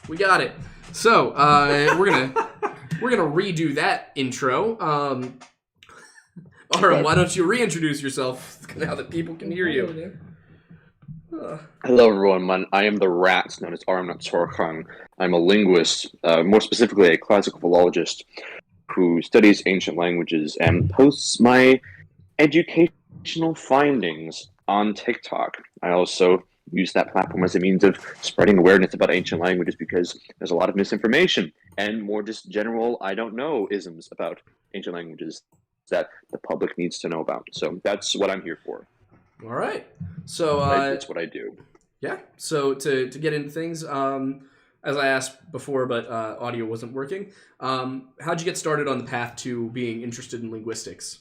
We got it. So we're gonna redo that intro. Arum, why don't you reintroduce yourself now that people can hear you? Hello, everyone. I am the rat known as Arum Natzorkhang. I'm a linguist, more specifically a classical philologist who studies ancient languages and posts my educational findings on TikTok. I also use that platform as a means of spreading awareness about ancient languages because there's a lot of misinformation and more just general I don't know isms about ancient languages that the public needs to know about. So that's what I'm here for. All right. So that's what I do. Yeah. So to get into things, as I asked before, but audio wasn't working. How'd you get started on the path to being interested in linguistics?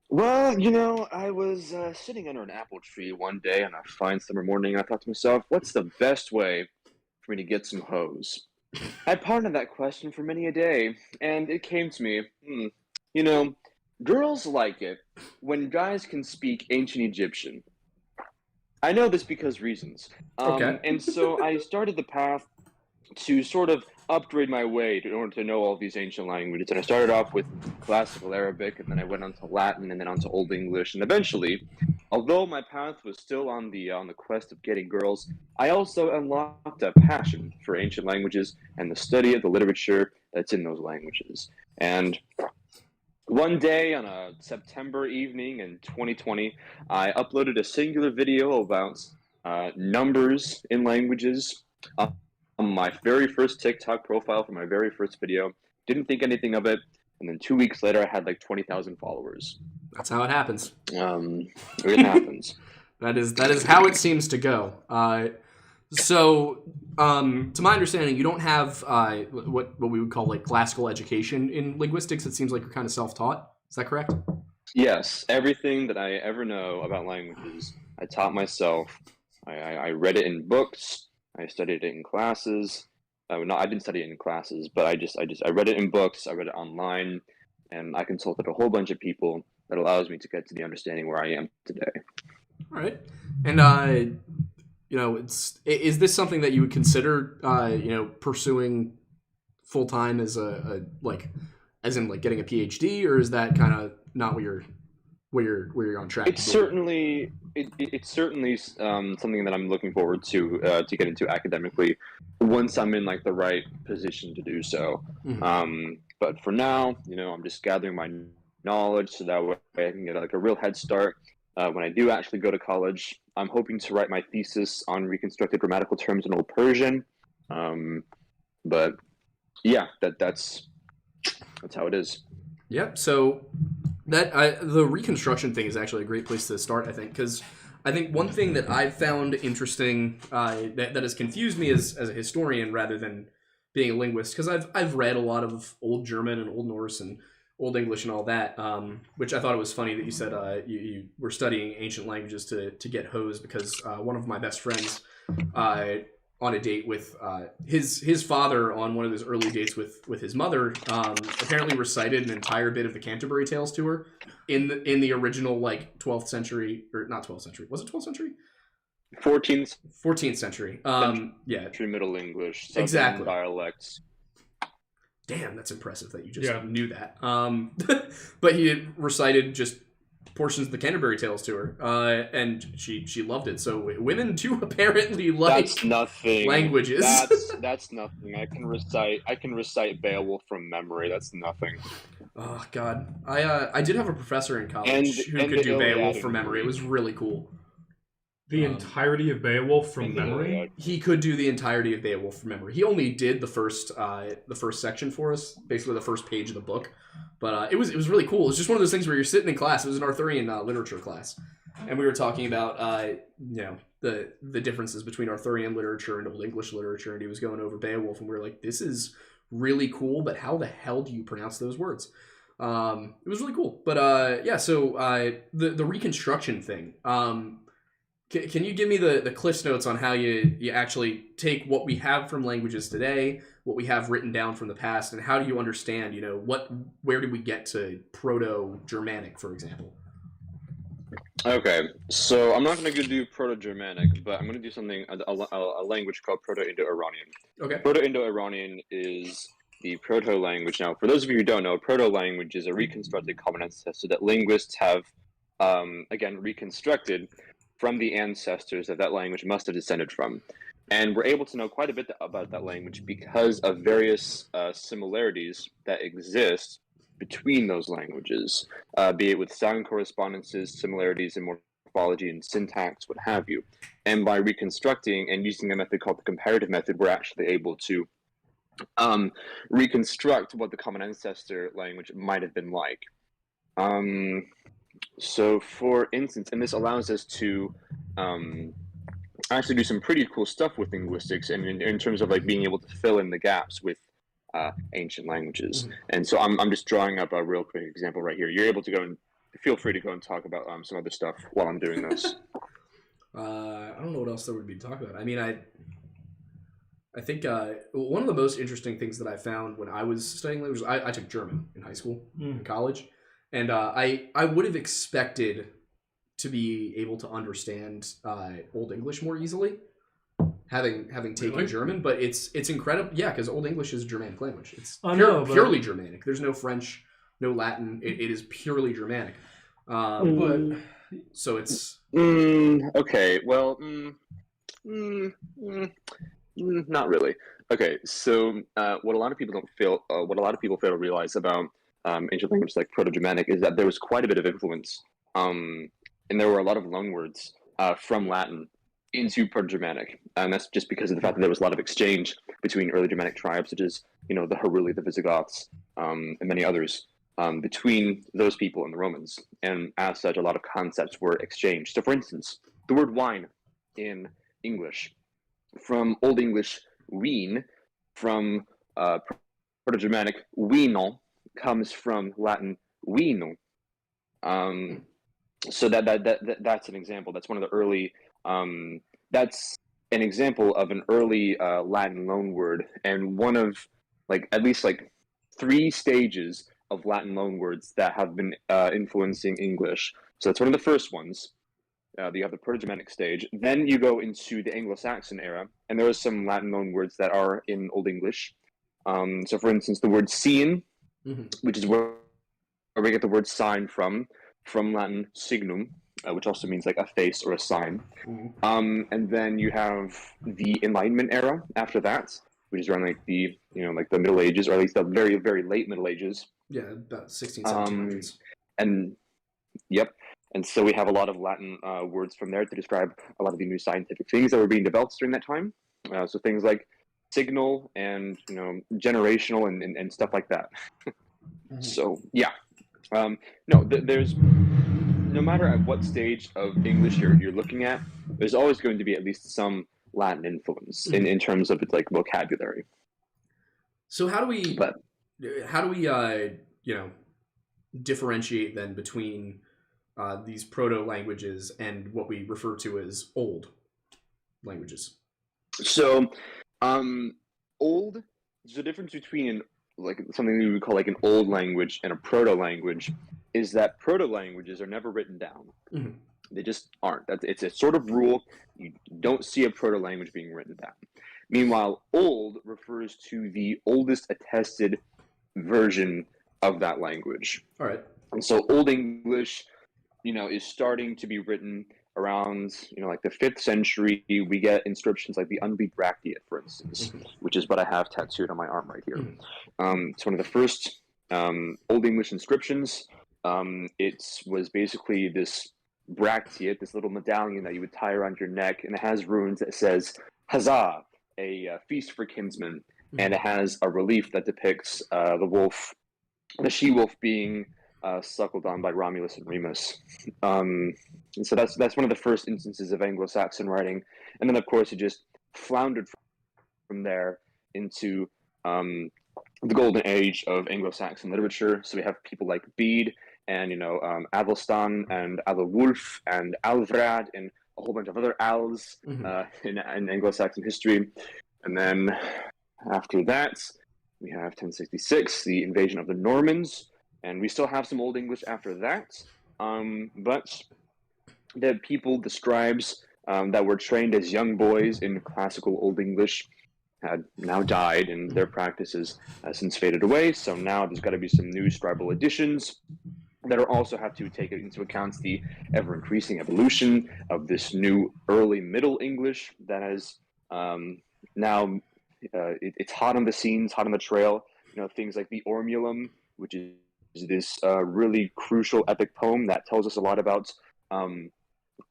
Well, I was sitting under an apple tree one day on a fine summer morning, and I thought to myself, what's the best way for me to get some hoes? I pondered that question for many a day, and it came to me, girls like it when guys can speak ancient Egyptian. I know this because reasons. Okay. And so I started the path to sort of upgrade my way in order to know all these ancient languages. And I started off with classical Arabic, and then I went on to Latin, and then on to Old English. And eventually, although my path was still on the quest of getting girls, I also unlocked a passion for ancient languages and the study of the literature that's in those languages. And one day on a September evening in 2020, I uploaded a singular video about numbers in languages on my very first TikTok profile for my very first video. Didn't think anything of it, and then 2 weeks later, I had like 20,000 followers. That's how it happens. It happens. That is how it seems to go. So, to my understanding, you don't have what we would call like classical education in linguistics. It seems like you're kind of self-taught. Is that correct? Yes. Everything that I ever know about languages, I taught myself. I read it in books. I studied it in classes. No, I didn't study it in classes, but I read it in books. I read it online, and I consulted a whole bunch of people. That allows me to get to the understanding where I am today. All right, and is this something that you would consider, pursuing full time as as in getting a PhD, or is that kind of not where you're on track? It's certainly something that I'm looking forward to get into academically once I'm in the right position to do so. Mm-hmm. But for now, I'm just gathering my knowledge so that way I can get a real head start. When I do actually go to college, I'm hoping to write my thesis on reconstructed grammatical terms in Old Persian. But yeah, that's how it is. Yep. So the reconstruction thing is actually a great place to start, I think, because I think one thing that I've found interesting that has confused me as a historian rather than being a linguist, because I've read a lot of Old German and Old Norse and Old English and all that, which I thought it was funny that you said you were studying ancient languages to get hoes, because one of my best friends on a date with his father on one of his early dates with his mother apparently recited an entire bit of the Canterbury Tales to her in the original 12th century, or not 12th century, was it 12th century? 14th century. Yeah. Middle English. Exactly. Dialects. Damn, that's impressive that you just knew that. But he had recited just portions of the Canterbury Tales to her, and she loved it. So women too apparently like that's nothing. Languages. That's nothing. I can recite Beowulf from memory. That's nothing. Oh God, I did have a professor in college who could do Beowulf from memory. It was really cool. The entirety of Beowulf from memory? He could do the entirety of Beowulf from memory. He only did the first section for us, basically the first page of the book. But it was really cool. It's just one of those things where you're sitting in class. It was an Arthurian literature class, and we were talking about the differences between Arthurian literature and Old English literature, and he was going over Beowulf, and we were like, this is really cool, but how the hell do you pronounce those words? It was really cool. But so the reconstruction thing. Can you give me the Cliff's Notes on how you actually take what we have from languages today, what we have written down from the past, and how do you understand, where did we get to Proto-Germanic, for example? Okay, so I'm not going to do Proto-Germanic, but I'm going to do something, a language called Proto IndoEuropeanan. Okay. Proto IndoEuropeanan is the proto language. Now, for those of you who don't know, proto language is a reconstructed common ancestor that linguists have, again, reconstructed from the ancestors that language must have descended from. And we're able to know quite a bit about that language because of various similarities that exist between those languages, be it with sound correspondences, similarities in morphology and syntax, what have you. And by reconstructing and using a method called the comparative method, we're actually able to reconstruct what the common ancestor language might have been like. So, for instance, and this allows us to actually do some pretty cool stuff with linguistics, and in terms of like being able to fill in the gaps with ancient languages. Mhm. And so I'm just drawing up a real quick example right here. You're able to go and feel free to go and talk about some other stuff while I'm doing this. I don't know what else there would be to talk about. I mean, I think one of the most interesting things that I found when I was studying languages, I took German in high school and college, and I would have expected to be able to understand Old English more easily, having taken Really? German. But it's incredible, yeah, because Old English is a Germanic language. It's purely Germanic. There's no French, no Latin. It is purely Germanic. But so it's Okay, well, not really. Okay, so what a lot of people fail to realize about ancient languages like Proto-Germanic is that there was quite a bit of influence, and there were a lot of loanwords from Latin into Proto-Germanic, and that's just because of the fact that there was a lot of exchange between early Germanic tribes, such as the Heruli, the Visigoths, and many others, between those people and the Romans, and as such, a lot of concepts were exchanged. So, for instance, the word wine in English, from Old English wien, from Proto-Germanic wino, comes from Latin vino. So that's an example. That's one of the early. That's an example of an early Latin loanword, and one of at least 3 stages of Latin loanwords that have been influencing English. So that's one of the first ones. You have the Proto-Germanic stage. Then you go into the Anglo-Saxon era, and there are some Latin loanwords that are in Old English. So, for instance, the word "seen," which is where we get the word "sign" from Latin "signum," which also means like a face or a sign. And then you have the Enlightenment era after that, which is around the the Middle Ages, or at least the very, very late Middle Ages. Yeah, about 1700s. And yep. And so we have a lot of Latin words from there to describe a lot of the new scientific things that were being developed during that time. So things like signal and generational and stuff like that. So yeah, there's no matter at what stage of English you're looking at, there's always going to be at least some Latin influence in terms of its vocabulary. So how do we differentiate then between these proto languages and what we refer to as old languages? So, old. The difference between something we would call an old language and a proto language is that proto languages are never written down. They just aren't. It's a sort of rule. You don't see a proto language being written down. Meanwhile, old refers to the oldest attested version of that language. All right. And so, Old English is starting to be written around, the 5th century. We get inscriptions like the Unbeat Bracteate, for instance, which is what I have tattooed on my arm right here. It's one of the first Old English inscriptions. It was basically this bracteate, this little medallion that you would tie around your neck, and it has runes that says, Huzzah, a feast for kinsmen, and it has a relief that depicts the she-wolf being suckled on by Romulus and Remus. And so that's one of the first instances of Anglo-Saxon writing. And then, of course, it just floundered from there into the golden age of Anglo-Saxon literature. So we have people like Bede and, Athelstan and Aethelwulf and Alvrad and a whole bunch of other Als in Anglo-Saxon history. And then after that, we have 1066, the invasion of the Normans. And we still have some Old English after that, but the people, the scribes that were trained as young boys in classical Old English had now died, and their practices has since faded away. So now there's got to be some new scribal additions that are also have to take into account the ever-increasing evolution of this new early Middle English that has now it's hot on the scenes, hot on the trail. You know, things like the Ormulum, which is this really crucial epic poem that tells us a lot about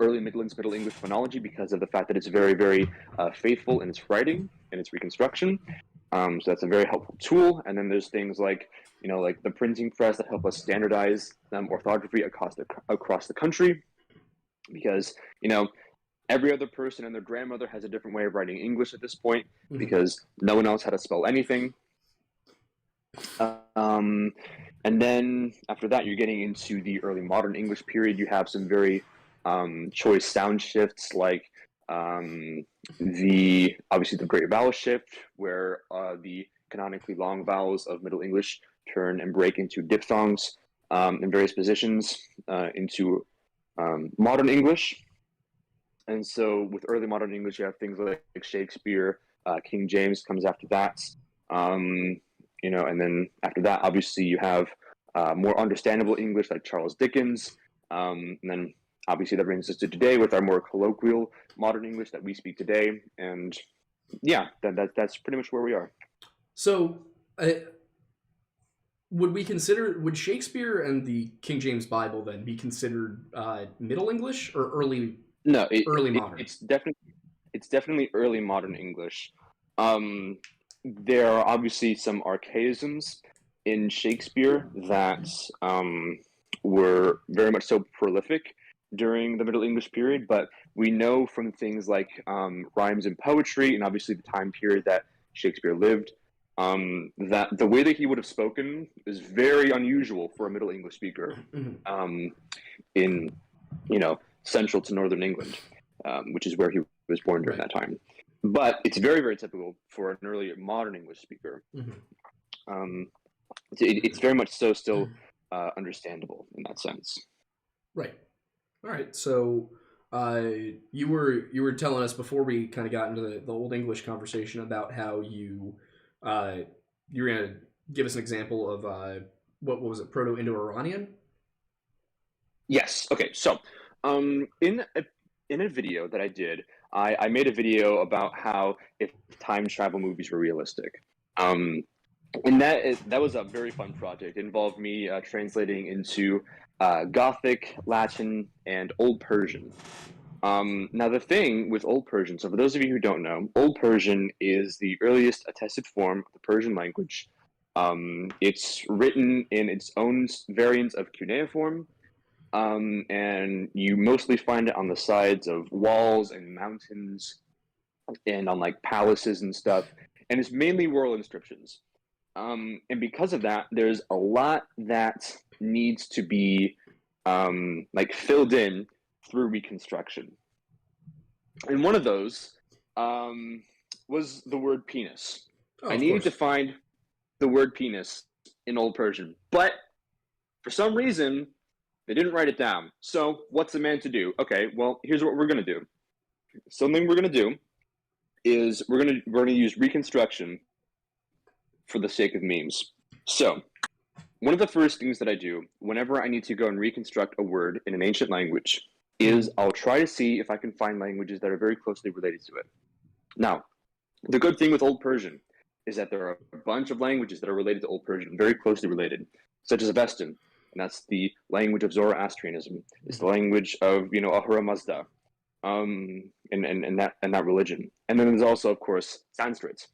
early Middle English phonology because of the fact that it's very, very faithful in its writing and its reconstruction. So that's a very helpful tool. And then there's things like, you know, like the printing press that help us standardize orthography across the country, because, you know, every other person and their grandmother has a different way of writing English at this point, because no one knows how to spell anything. And then after that, you're getting into the early modern English period. You have some very choice sound shifts, like obviously the great vowel shift, where the canonically long vowels of Middle English turn and break into diphthongs in various positions into modern English. And so with early modern English, you have things like Shakespeare, King James comes after that. You know, and then after that, obviously, you have more understandable English like Charles Dickens. And then obviously that brings us to today with our more colloquial modern English that we speak today. And yeah, that's pretty much where we are. So would Shakespeare and the King James Bible then be considered Middle English or early? No, early modern. It's definitely early modern English. There are obviously some archaisms in Shakespeare that were very much so prolific during the Middle English period, but we know from things like rhymes and poetry, and obviously the time period that Shakespeare lived, that the way that he would have spoken is very unusual for a Middle English speaker in, you know, central to northern England, which is where he was born during that time. But it's very, very typical for an early modern English speaker. It's very much so still understandable in that sense. Right. All right. So you were telling us before we kind of got into the Old English conversation about how you were going to give us an example of what was it, Proto IndoEuropeanan? Yes. Okay. So in a video that I did, I made a video about how if time travel movies were realistic. And that was a very fun project. It involved me translating into Gothic, Latin, and Old Persian. Now, the thing with Old Persian, so for those of you who don't know, Old Persian is the earliest attested form of the Persian language. It's written in its own variant of cuneiform, and you mostly find it on the sides of walls and mountains and on like palaces and stuff. And it's mainly rural inscriptions. And because of that, there's a lot that needs to be like filled in through reconstruction. And one of those was the word penis. I needed to find the word penis in Old Persian, but for some reason, they didn't write it down. So what's the man to do? Okay, well, here's what we're going to do. Something we're going to do is we're going to use reconstruction for the sake of memes. So one of the first things that I do whenever I need to go and reconstruct a word in an ancient language is I'll try to see if I can find languages that are very closely related to it. Now, the good thing with Old Persian is that there are a bunch of languages that are related to Old Persian, very closely related, such as Avestan, and that's the language of Zoroastrianism. It's the language of, you know, Ahura Mazda, and that religion. And then there's also, of course, Sanskrit.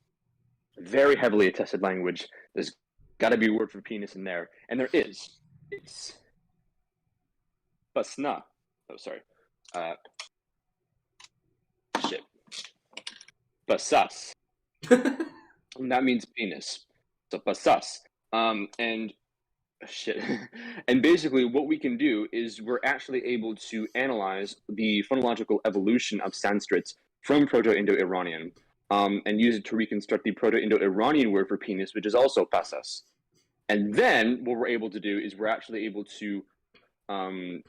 Very heavily attested language. There's got to be a word for penis in there, and there is. It's basna. Oh, sorry. Shit. Basas. And that means penis. So basas. And shit. And basically what we can do is we're actually able to analyze the phonological evolution of Sanskrit from Proto IndoEuropeanan and use it to reconstruct the Proto IndoEuropeanan word for penis, which is also pasas. And then what we're able to do is we're actually able to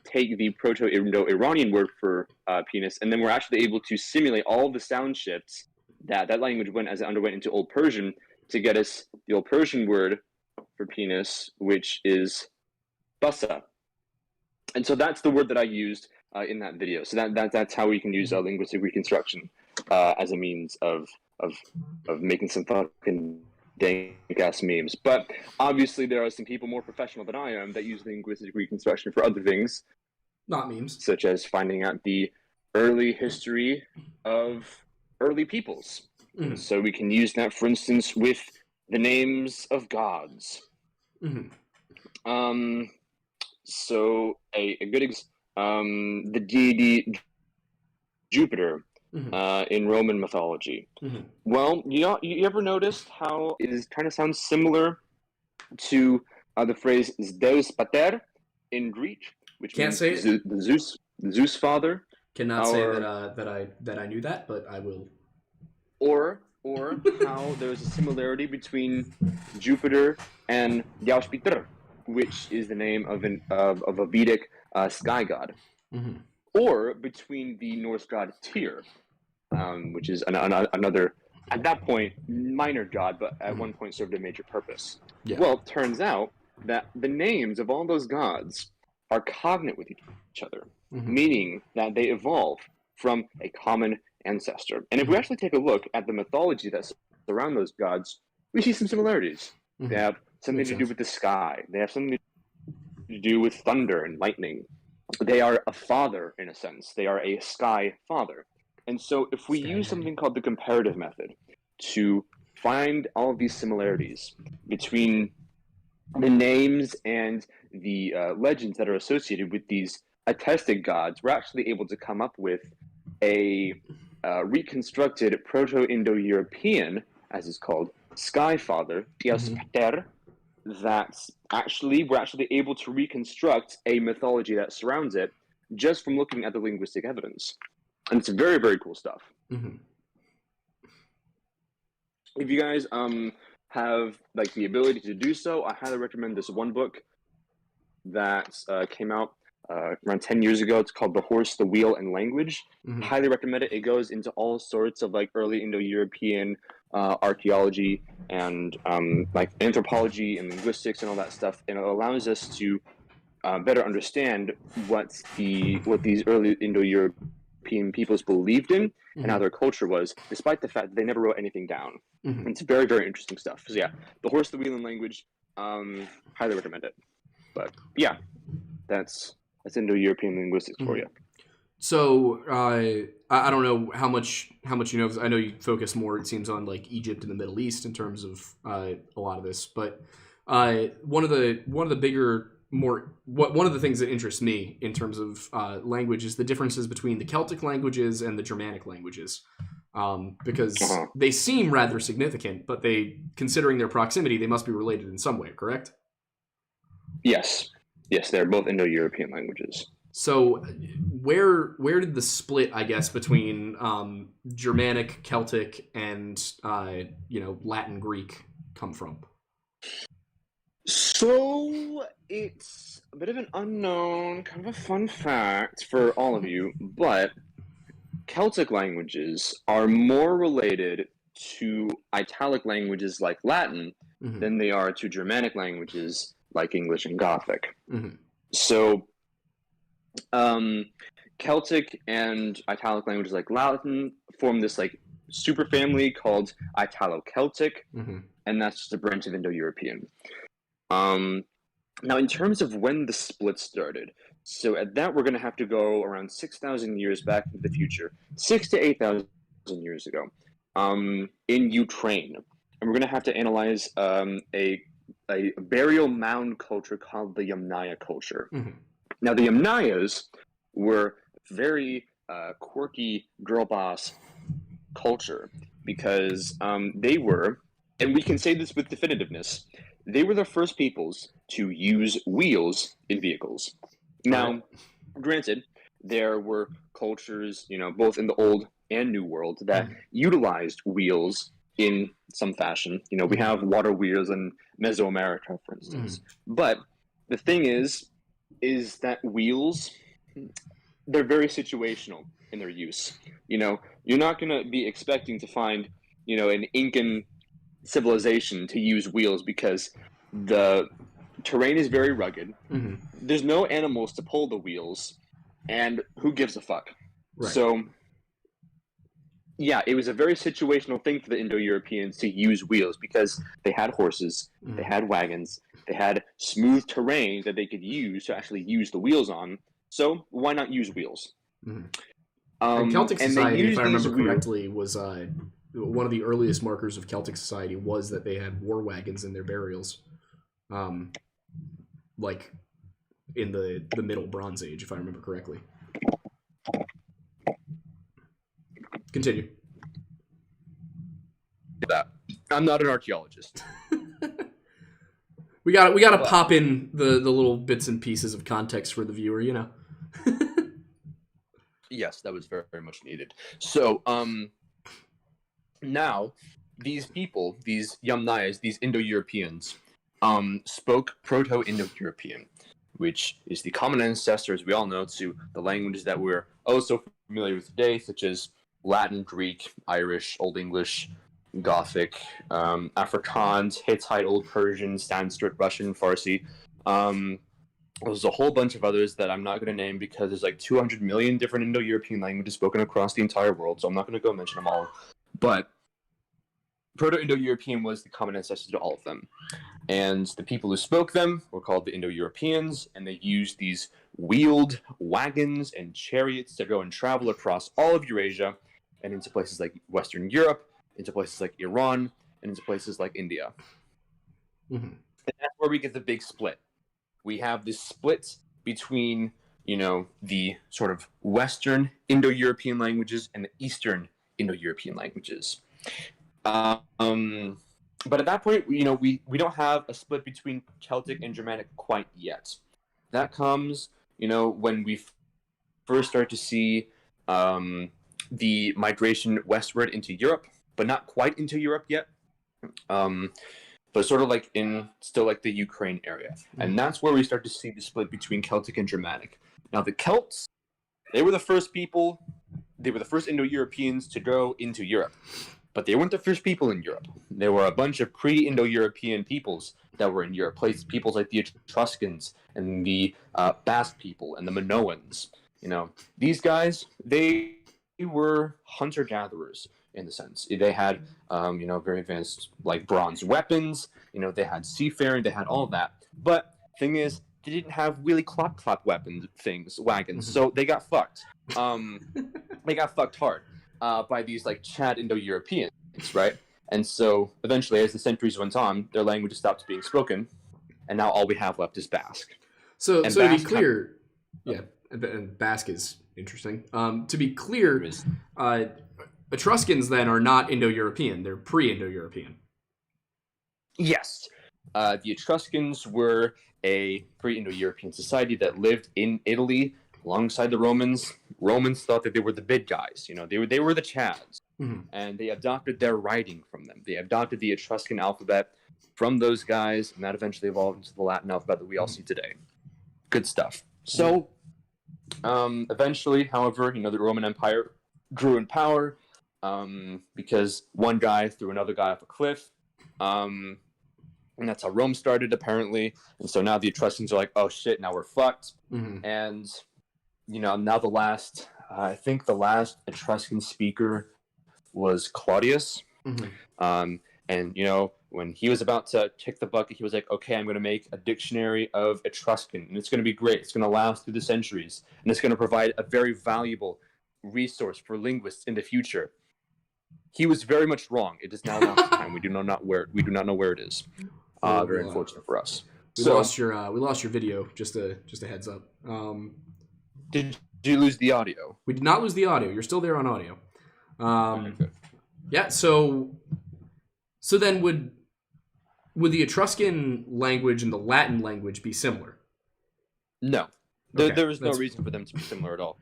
take the Proto IndoEuropean word for penis, and then we're actually able to simulate all the sound shifts that language went as it underwent into Old Persian to get us the Old Persian word for penis, which is basa. And so that's the word that I used in that video. So that's how we can use linguistic reconstruction as a means of making some fucking dank-ass memes. But obviously there are some people more professional than I am that use linguistic reconstruction for other things. Not memes. Such as finding out the early history of early peoples. Mm-hmm. So we can use that, for instance, with the names of gods. Mm-hmm. So a good the deity Jupiter in Roman mythology. Mm-hmm. Well, you ever noticed how it is kind of sounds similar to the phrase Deus Pater in Greek, which Can't means say it. the Zeus father. Cannot say that I knew that, but I will. Or how there's a similarity between Jupiter and Yauspitr, which is the name of a Vedic sky god, or between the Norse god Tyr, which is another, at that point, minor god, but at one point served a major purpose. Yeah. Well, it turns out that the names of all those gods are cognate with each other, meaning that they evolve from a common ancestor. And if we actually take a look at the mythology that surround those gods, we see some similarities. They have something to do with the sky. They have something to do with thunder and lightning. They are a father, in a sense. They are a sky father. And so if we use something called the comparative method to find all of these similarities between the names and the legends that are associated with these attested gods, we're actually able to come up with a reconstructed Proto-Indo-European, as it's called, sky father, Deus Pater, that's we're actually able to reconstruct a mythology that surrounds it just from looking at the linguistic evidence. And it's very, very cool stuff. If you guys have like the ability to do so, I highly recommend this one book that came out around 10 years ago. It's called The Horse, the Wheel, and Language. Highly recommend it. It goes into all sorts of like early Indo-European archaeology and like anthropology and linguistics and all that stuff, and it allows us to better understand what these early Indo-European peoples believed in and how their culture was, despite the fact that they never wrote anything down. It's very, very interesting stuff. So yeah, The Horse, the Wheel, and Language, highly recommend it. But yeah, that's Indo-European linguistics for you. So I don't know how much you know, because I know you focus more, it seems, on like Egypt and the Middle East in terms of a lot of this. But one of the bigger one of the things that interests me in terms of language is the differences between the Celtic languages and the Germanic languages, because they seem rather significant, but considering their proximity, they must be related in some way. Correct? Yes, they're both Indo-European languages. So where did the split, I guess, between Germanic, Celtic, and Latin Greek come from? So it's a bit of an unknown, kind of a fun fact for all of you, but Celtic languages are more related to Italic languages like Latin than they are to Germanic languages like English and Gothic. So Celtic and Italic languages like Latin form this like superfamily called Italo-Celtic, and that's just a branch of Indo-European. Now, in terms of when the split started, so at that we're going to have to go around 6,000 years back into the future, 6,000 to 8,000 years ago, in Ukraine, and we're going to have to analyze a burial mound culture called the Yamnaya culture. Now, the Yamnayas were very quirky girl boss culture because they were, and we can say this with definitiveness, they were the first peoples to use wheels in vehicles. Now, granted, there were cultures, both in the Old and New World that utilized wheels in some fashion. We have water wheels in Mesoamerica, for instance. But the thing is, is that wheels, they're very situational in their use. You're not going to be expecting to find, an Incan civilization to use wheels because the terrain is very rugged. Mm-hmm. There's no animals to pull the wheels, and who gives a fuck? Right. So, yeah, it was a very situational thing for the Indo-Europeans to use wheels because they had horses, they had wagons, they had smooth terrain that they could use to actually use the wheels on. So why not use wheels? And Celtic society, if I remember wheels correctly, was one of the earliest markers of Celtic society was that they had war wagons in their burials, like in the Middle Bronze Age, if I remember correctly. Continue. That I'm not an archaeologist. We got to pop in the little bits and pieces of context for the viewer, Yes, that was very, very much needed. So, now these people, these Yamnayas, these Indo-Europeans, spoke Proto IndoEuropean, which is the common ancestor, as we all know, to the languages that we're so familiar with today, such as Latin, Greek, Irish, Old English, Gothic, Afrikaans, Hittite, Old Persian, Sanskrit, Russian, Farsi. There's a whole bunch of others that I'm not going to name because there's like 200 million different Indo-European languages spoken across the entire world, so I'm not going to go mention them all. But Proto-Indo-European was the common ancestor to all of them. And the people who spoke them were called the Indo-Europeans, and they used these wheeled wagons and chariots to go and travel across all of Eurasia and into places like Western Europe, into places like Iran, and into places like India. And that's where we get the big split. We have this split between, the sort of Western Indo-European languages and the Eastern Indo-European languages. But at that point, we don't have a split between Celtic and Germanic quite yet. That comes, when we first start to see the migration westward into Europe, but not quite into Europe yet. But sort of like still like the Ukraine area. And that's where we start to see the split between Celtic and Germanic. Now the Celts, they were the first Indo-Europeans to go into Europe. But they weren't the first people in Europe. There were a bunch of pre-Indo-European peoples that were in Europe. Peoples like the Etruscans and the Basque people and the Minoans. These guys, they were hunter-gatherers in the sense. They had, very advanced, like, bronze weapons. They had seafaring. They had all of that. But thing is, they didn't have really clop wagons. So they got fucked. They got fucked hard. By these like Chad Indo-Europeans, right? And so eventually, as the centuries went on, their language stopped being spoken, and now all we have left is Basque. So to be clear, and Basque is interesting. To be clear, Etruscans then are not Indo-European; they're pre-Indo-European. Yes, the Etruscans were a pre-Indo-European society that lived in Italy alongside the Romans. Romans thought that they were the big guys. They were the Chads, and they adopted their writing from them. They adopted the Etruscan alphabet from those guys, and that eventually evolved into the Latin alphabet that we all see today. Good stuff. So, eventually, however, the Roman Empire grew in power because one guy threw another guy off a cliff, and that's how Rome started, apparently. And so now the Etruscans are like, oh shit, now we're fucked. And now I think the last Etruscan speaker was Claudius. And, when he was about to kick the bucket, he was like, okay, I'm going to make a dictionary of Etruscan, and it's going to be great. It's going to last through the centuries, and it's going to provide a very valuable resource for linguists in the future. He was very much wrong. It is now lost time. We do not know where it is. Very unfortunate for us. We lost your video. Just a heads up. Did you lose the audio? We did not lose the audio. You're still there on audio. Okay. Yeah. So then would the Etruscan language and the Latin language be similar? No. There was no reason for them to be similar at all.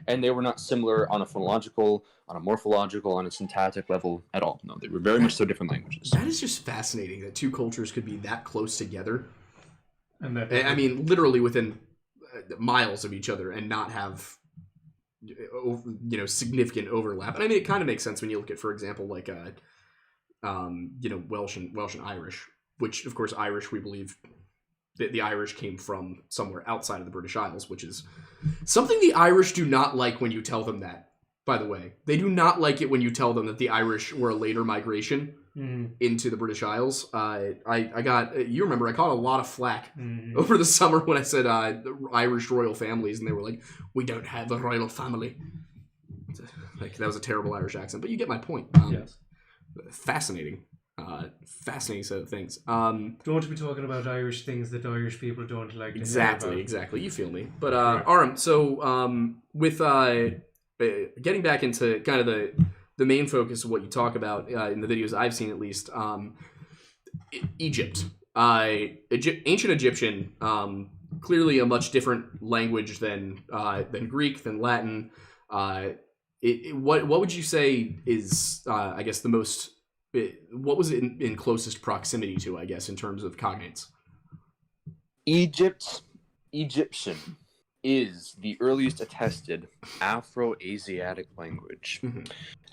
And they were not similar on a phonological, on a morphological, on a syntactic level at all. No, they were very much so different languages. That is just fascinating that two cultures could be that close together. And that I mean, literally within miles of each other and not have significant overlap. And I mean, it kind of makes sense when you look at, for example, like Welsh and Irish, which of course Irish, we believe that the Irish came from somewhere outside of the British Isles, which is something the Irish do not like when you tell them that. By the way, they do not like it when you tell them that the Irish were a later migration into the British Isles. I caught a lot of flack over the summer when I said the Irish royal families, and they were like, "We don't have a royal family." Like, that was a terrible Irish accent, but you get my point. Yes. Fascinating set of things. Don't be talking about Irish things that Irish people don't like. Exactly. You feel me. But Arum, so with getting back into kind of the main focus of what you talk about in the videos I've seen, at least, Egypt, ancient Egyptian, clearly a much different language than Greek, than Latin. What would you say is, I guess, the most? What was it in closest proximity to, I guess, in terms of cognates? Egyptian is the earliest attested Afro-Asiatic language.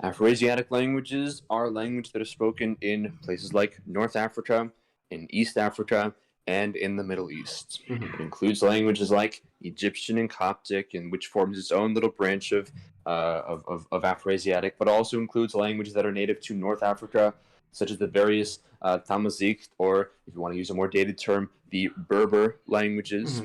Afro-Asiatic languages are languages that are spoken in places like North Africa, in East Africa, and in the Middle East. It includes languages like Egyptian and Coptic, and which forms its own little branch of Afro-Asiatic, but also includes languages that are native to North Africa, such as the various Tamazight, or if you want to use a more dated term, the Berber languages.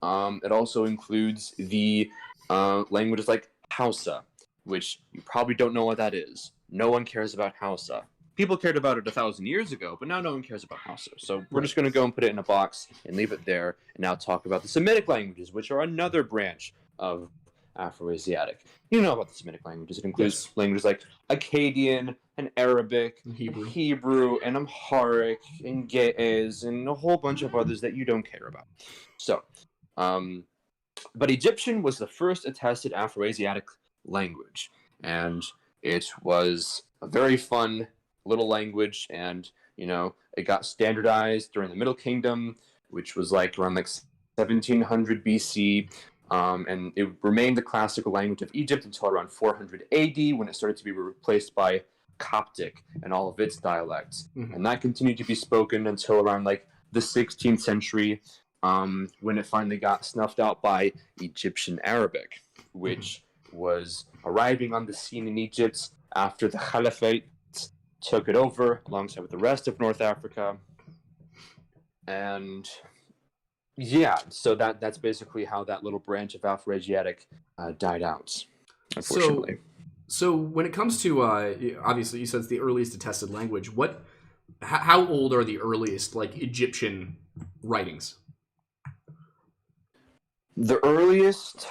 It also includes the languages like Hausa, which you probably don't know what that is. No one cares about Hausa. People cared about it 1,000 years ago, but now no one cares about Hausa. So we're just going to go and put it in a box and leave it there, and now talk about the Semitic languages, which are another branch of Afro-Asiatic. You know about the Semitic languages. It includes languages like Akkadian and Arabic, and Hebrew and Amharic and Ge'ez and a whole bunch of others that you don't care about. So, but Egyptian was the first attested Afro-Asiatic language, and it was a very fun little language, and it got standardized during the Middle Kingdom, which was like around 1700 BC. And it remained the classical language of Egypt until around 400 AD, when it started to be replaced by Coptic and all of its dialects. And that continued to be spoken until around the 16th century, when it finally got snuffed out by Egyptian Arabic, which was arriving on the scene in Egypt after the Caliphate took it over alongside with the rest of North Africa. And so that's basically how that little branch of Afro-Asiatic died out, unfortunately. So when it comes to, obviously you said it's the earliest attested language, how old are the earliest, Egyptian writings? The earliest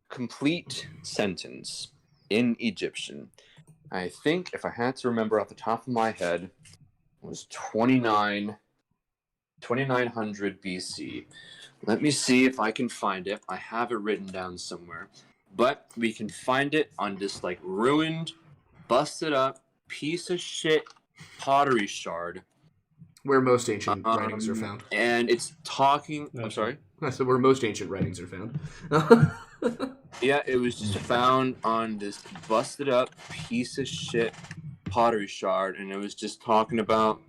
complete sentence in Egyptian, I think, if I had to remember off the top of my head, was 2900 BC. Let me see if I can find it. I have it written down somewhere. But we can find it on this ruined, busted up, piece of shit pottery shard. Where most ancient writings are found. And it's talking... I'm sorry? I said where most ancient writings are found. Yeah, it was just found on this busted up piece of shit pottery shard, and it was just talking about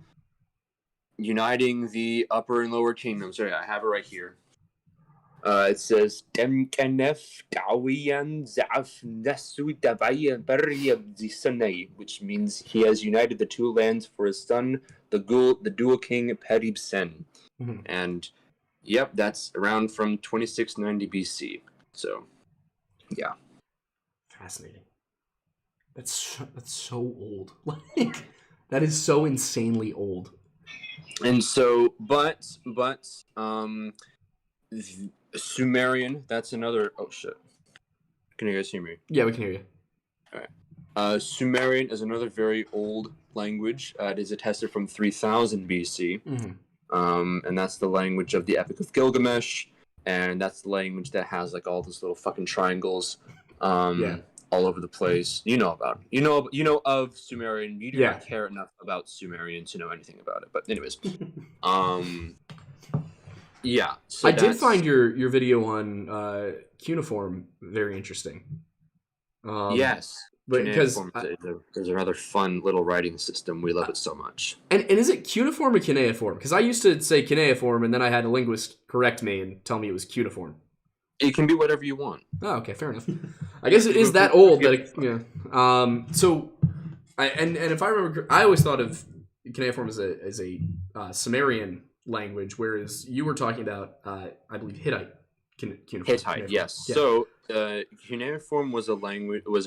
uniting the upper and lower kingdoms. Sorry, I have it right here. It says, which means he has united the two lands for his son, the dual king Perib Sen. And yep, that's around from 2690 BC. So, yeah. Fascinating. That's so old. That is so insanely old. And so, but Sumerian, that's another... Oh, shit. Can you guys hear me? Yeah, we can hear you. All right. Sumerian is another very old language. It is attested from 3000 BC. And that's the language of the Epic of Gilgamesh. And that's the language that has all those little fucking triangles all over the place. You know about it. You know of Sumerian. You do not care enough about Sumerian to know anything about it. But anyways. Yeah. So I did find your video on cuneiform very interesting. Yes. Because Cuneiform is another fun little writing system. We love it so much. and is it cuneiform or cuneiform? Because I used to say cuneiform, and then I had a linguist correct me and tell me it was cuneiform. It can be whatever you want. Oh, okay, fair enough. I guess it is that old that So, and if I remember, I always thought of cuneiform as a Sumerian language, whereas you were talking about I believe Hittite. Hittite, yes. Yeah. So cuneiform was a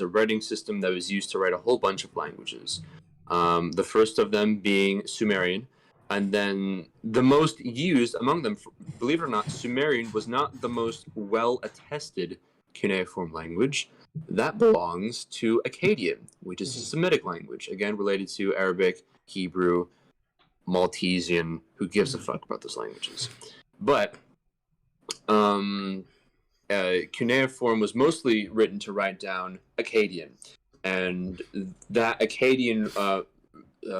writing system that was used to write a whole bunch of languages. The first of them being Sumerian, and then the most used among them, believe it or not, Sumerian was not the most well attested cuneiform language. That belongs to Akkadian, which is a Semitic language, again related to Arabic, Hebrew, Maltesian. Who gives a fuck about those languages? But cuneiform was mostly written to write down Akkadian, and that Akkadian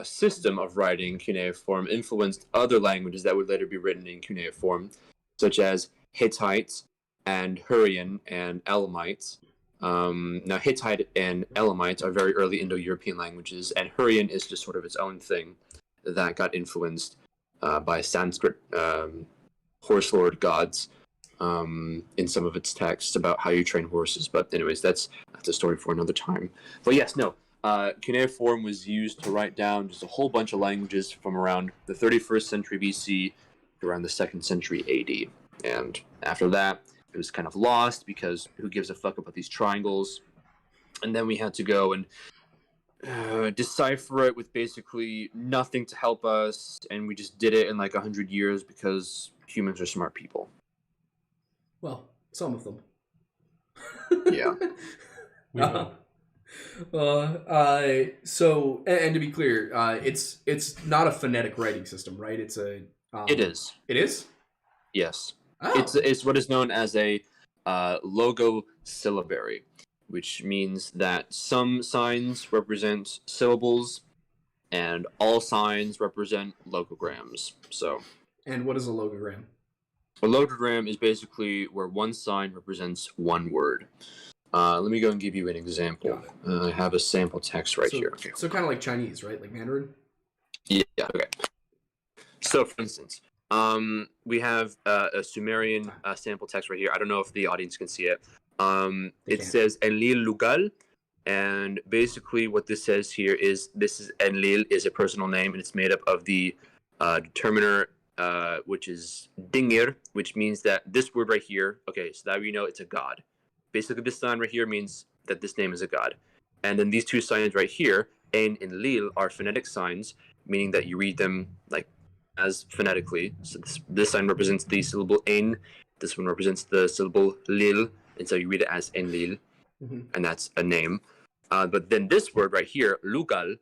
system of writing cuneiform influenced other languages that would later be written in cuneiform, such as Hittite and Hurrian and Elamites. Now, Hittite and Elamites are very early Indo-European languages, and Hurrian is just sort of its own thing that got influenced by Sanskrit horse lord gods in some of its texts about how you train horses. But anyways, that's a story for another time. But yes, no, cuneiform was used to write down just a whole bunch of languages from around the 31st century BC to around the 2nd century AD. And after that, it was kind of lost because who gives a fuck about these triangles? And then we had to go and decipher it with basically nothing to help us, and we just did it in like 100 years because humans are smart people. Well, some of them. Yeah. So, and to be clear, it's not a phonetic writing system, right? It's a. It is. It is. Yes. Oh. It's what is known as a logosyllabary, which means that some signs represent syllables, and all signs represent logograms. So. And what is a logogram? A logogram is basically where one sign represents one word. Let me go and give you an example. I have a sample text right here. Okay. So kind of like Chinese, right? Like Mandarin? Yeah, okay. So, for instance, we have a Sumerian sample text right here. I don't know if the audience can see it. It says Enlil Lugal, and basically what this says here is Enlil is a personal name, and it's made up of the determiner, which is Dingir, which means that this word right here, okay, so that we know it's a god. Basically, this sign right here means that this name is a god. And then these two signs right here, Ein and Lil, are phonetic signs, meaning that you read them like as phonetically. So this sign represents the syllable Ein, this one represents the syllable Lil, and so you read it as Enlil, and that's a name. But then this word right here, Lugal,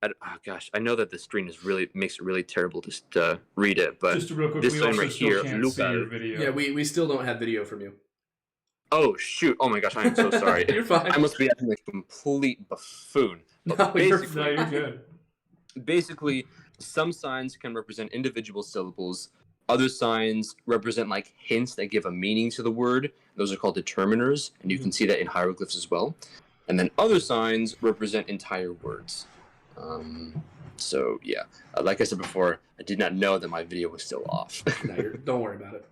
oh gosh, I know that the screen makes it really terrible to read it, but just real quick, this we sign also right still here, can't see your Lugal. video. Yeah, we still don't have video from you. Oh shoot! Oh my gosh, I am so sorry. You're fine. I must be acting like a complete buffoon. No, you're good. Basically, some signs can represent individual syllables. Other signs represent like hints that give a meaning to the word. Those are called determiners, and you can see that in hieroglyphs as well. And then other signs represent entire words. So yeah, like I said before, I did not know that my video was still off. No, don't worry about it.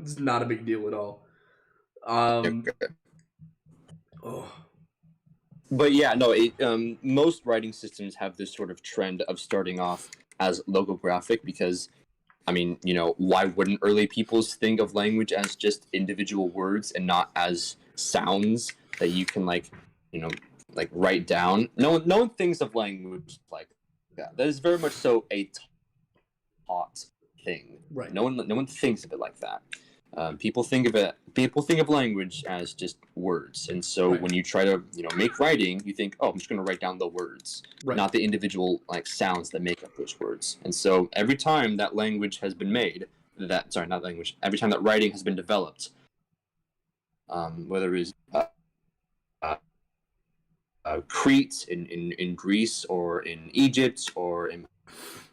It's not a big deal at all. Okay. But yeah, no. Most writing systems have this sort of trend of starting off as logographic because, I mean, why wouldn't early peoples think of language as just individual words and not as sounds that you can like write down? No one thinks of language like that. That is very much so a taught thing. Right. No one thinks of it like that. People think of language as just words, and so when you try to make writing, you think, I'm just going to write down the words, not the individual like sounds that make up those words. And so every time that language has been made, every time that writing has been developed, whether it's Crete in Greece or in Egypt or in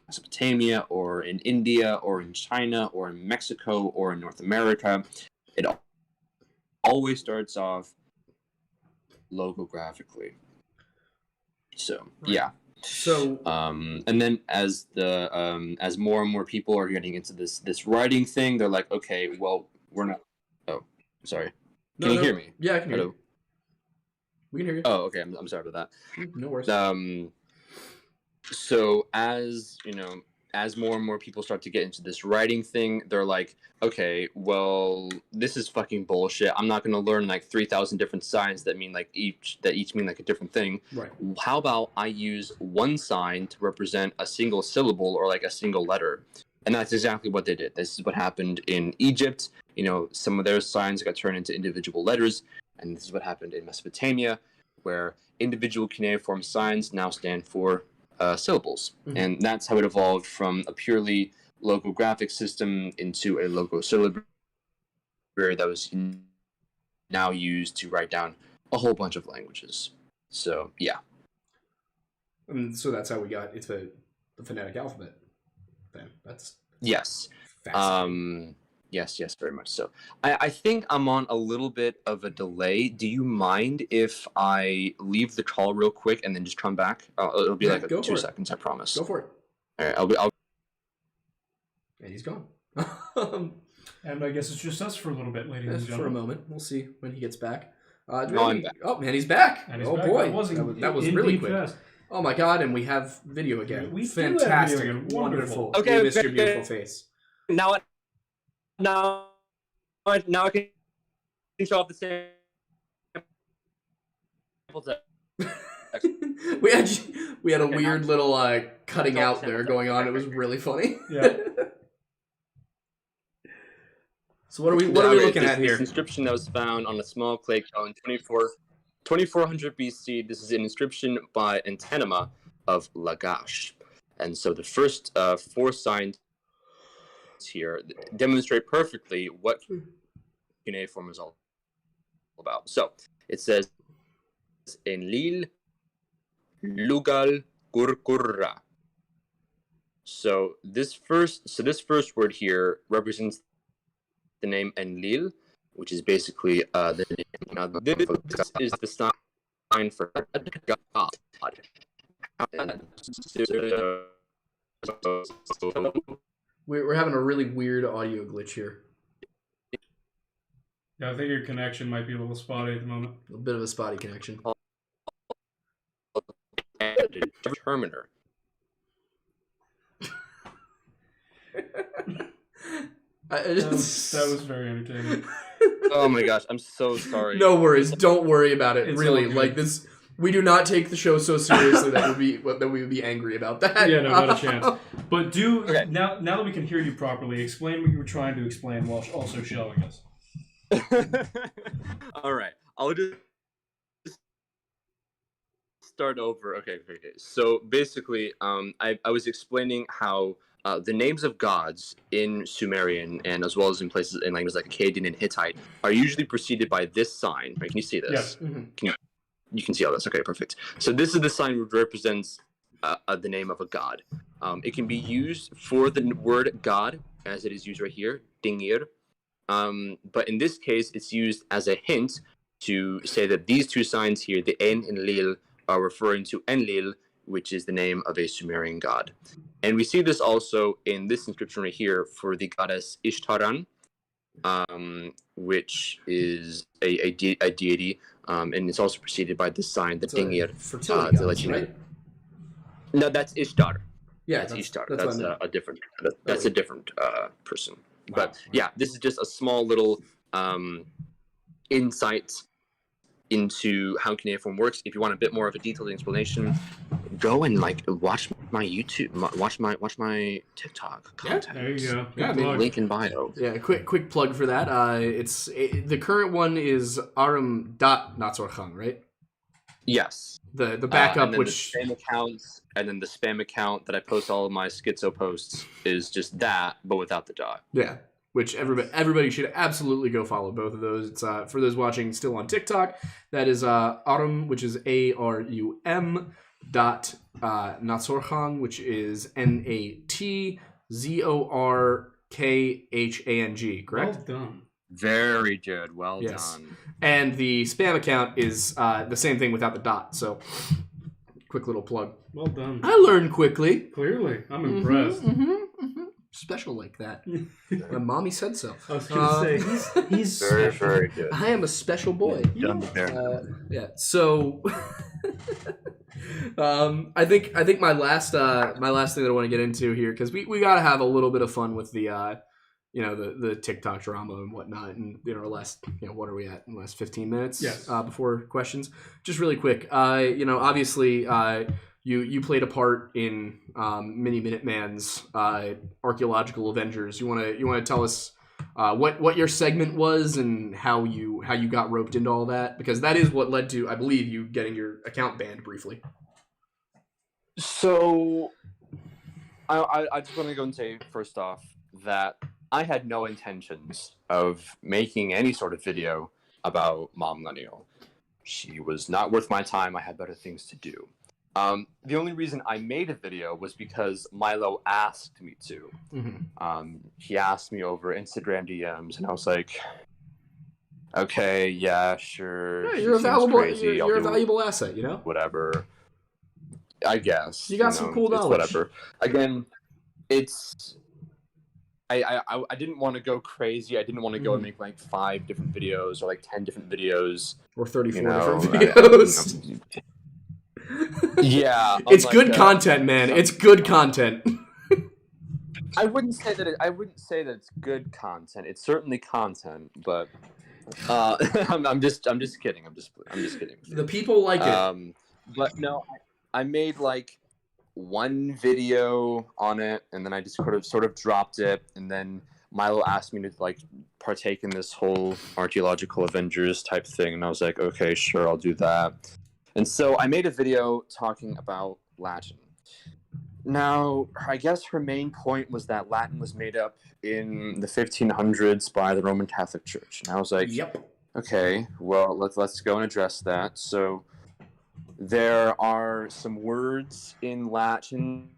Mesopotamia or in India or in China or in Mexico or in North America, it always starts off logographically. So yeah. So and then as more and more people are getting into this writing thing, they're like, okay, well, we're not. Oh, sorry. Can you hear me? Yeah, I can hear Hello? you. We can hear you. Oh, okay. I'm sorry about that. No worries. So as more and more people start to get into this writing thing, they're like, okay, well, this is fucking bullshit. I'm not going to learn like 3,000 different signs that mean like each mean like a different thing. Right. How about I use one sign to represent a single syllable or like a single letter? And that's exactly what they did. This is what happened in Egypt. Some of their signs got turned into individual letters, and this is what happened in Mesopotamia, where individual cuneiform signs now stand for syllables. Mm-hmm. And that's how it evolved from a purely logographic system into a logosyllabary that was now used to write down a whole bunch of languages. So, yeah. And so that's how we got into the phonetic alphabet. Then that's yes. Fascinating. Yes, very much so. I think I'm on a little bit of a delay. Do you mind if I leave the call real quick and then just come back? It'll be like 2 seconds, I promise. Go for it. All right, I'll... And he's gone. And I guess it's just us for a little bit, ladies and gentlemen. For a moment. We'll see when he gets back. I'm back. Oh, man, he's back. And he's oh, back. boy. That was really quick. Fast. Oh, my God, and we have video again. We Fantastic. do have video again. Wonderful. Okay, you missed your beautiful face. Now I can show off the same. we had a weird little cutting out there going on. It was really funny. Yeah. So what are we looking at here? This inscription that was found on a small clay in 2400 BC. This is an inscription by Antenema of Lagash, and so the first 4 signs here demonstrate perfectly what cuneiform is all about. So it says Enlil, Lugal, Gurgurra. So this first word here represents the name Enlil, which is basically the name. Now this is the sign for God. We're having a really weird audio glitch here. Yeah, I think your connection might be a little spotty at the moment. A bit of a spotty connection. Terminer. That was very entertaining. Oh my gosh, I'm so sorry. No worries, don't worry about it. It's really, all good. like this, we do not take the show so seriously that we would be angry about that. Yeah, no, not a chance. But now that we can hear you properly, explain what you were trying to explain while also showing us. All right, I'll just start over. Okay. So basically, I was explaining how the names of gods in Sumerian and as well as in places in languages like Akkadian and Hittite are usually preceded by this sign. Right? Can you see this? Yes. Mm-hmm. You can see all this. Okay, perfect. So this is the sign which represents the name of a god. It can be used for the word god, as it is used right here, dingir. But in this case, it's used as a hint to say that these 2 signs here, the En and Lil, are referring to Enlil, which is the name of a Sumerian god. And we see this also in this inscription right here for the goddess Ishtaran, which is a deity, and it's also preceded by this sign, the dingir. Fertility to let you know. right? No, that's Ishtar. Yeah, that's Ishtar. That's a different. That's a different person. But yeah, this is just a small little insight into how cuneiform works. If you want a bit more of a detailed explanation, go and watch my YouTube, watch my TikTok content. There you go. Yeah, Link in bio. Yeah, quick plug for that. The current one is Arum Natzorkhang, right? Yes. The backup, and then which the spam accounts, and then the spam account that I post all of my schizo posts is just that, but without the dot. Yeah, which everybody should absolutely go follow both of those. It's for those watching still on TikTok. That is Arum, which is ARUM Natzorkhang, which is Natzorkhang, correct? Well done. Very good. Well Yes. done. And the spam account is the same thing without the dot. So, quick little plug. Well done. I learned quickly. Clearly, I'm impressed. Special like that. My mommy said so. I was gonna say he's Very, special. very good. I am a special boy. Done there. Yeah. So, I think my last thing that I want to get into here, because we got to have a little bit of fun with the the TikTok drama and whatnot, and last what are we at in the last 15 minutes? Yes. Before questions, just really quick. Obviously, you played a part in Mini Minuteman's archaeological Avengers. You want to tell us what your segment was and how you got roped into all that, because that is what led to, I believe, you getting your account banned briefly. So, I just want to go and say first off that I had no intentions of making any sort of video about Millennial. She was not worth my time. I had better things to do. The only reason I made a video was because Milo asked me to. He asked me over Instagram DMs, and I was like, okay, yeah, sure. Yeah, you're a valuable asset, Whatever. I guess. You got some cool knowledge. Whatever. Again, it's... I didn't want to go crazy. I didn't want to go and make like 5 different videos or like 10 different videos. Or 34 different videos. Yeah. It's good content, man. It's good content. I wouldn't say that it's good content. It's certainly content, but I'm just kidding. I'm just kidding. The people like it. But no, I made like 1 video on it, and then I just sort of dropped it, and then Milo asked me to like partake in this whole archaeological Avengers type thing, and I was like, okay, sure, I'll do that. And so I made a video talking about Latin. Now, I guess her main point was that Latin was made up in the 1500s by the Roman Catholic Church, and I was like, yep. Okay, well, let's go and address that. So there are some words in Latin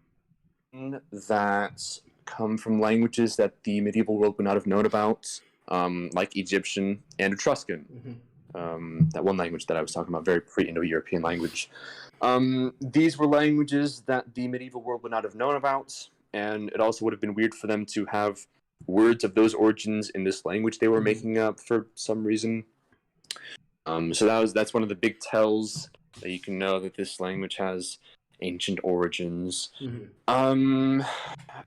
that come from languages that the medieval world would not have known about, like Egyptian and Etruscan. That one language that I was talking about, very pre-Indo-European language. These were languages that the medieval world would not have known about, and it also would have been weird for them to have words of those origins in this language they were making up for some reason. So that's one of the big tells that you can know that this language has ancient origins. And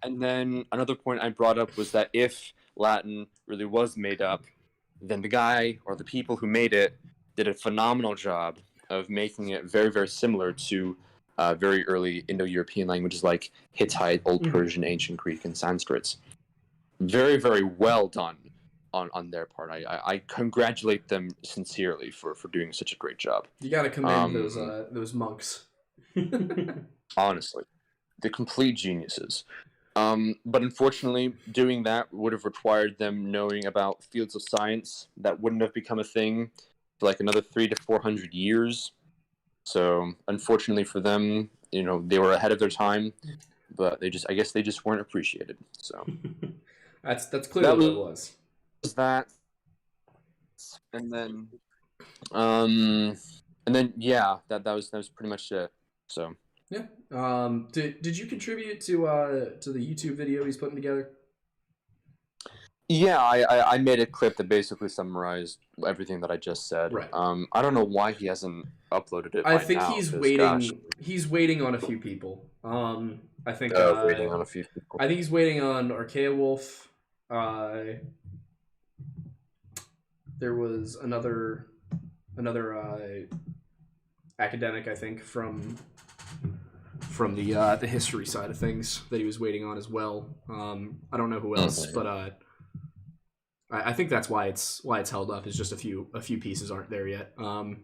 then another point I brought up was that if Latin really was made up, then the guy or the people who made it did a phenomenal job of making it very, very similar to very early Indo-European languages like Hittite, Old Persian, Ancient Greek, and Sanskrit. Very, very well done on their part. I congratulate them sincerely for doing such a great job. You gotta commend those monks. Honestly, the complete geniuses. But unfortunately, doing that would have required them knowing about fields of science that wouldn't have become a thing for like another 300 to 400 years. So unfortunately for them, they were ahead of their time, but I guess they just weren't appreciated. So that's clearly what it was. That, and then yeah, that was pretty much it. So yeah. Did you contribute to the YouTube video he's putting together? Yeah, I made a clip that basically summarized everything that I just said. Right. I don't know why he hasn't uploaded it. I think now, he's 'cause, waiting. gosh. He's waiting on a few people. I think Waiting on a few people. I think he's waiting on Archaeawolf. There was another academic, I think, from the history side of things that he was waiting on as well. I don't know who else, but I think that's why it's held up. Is just a few pieces aren't there yet.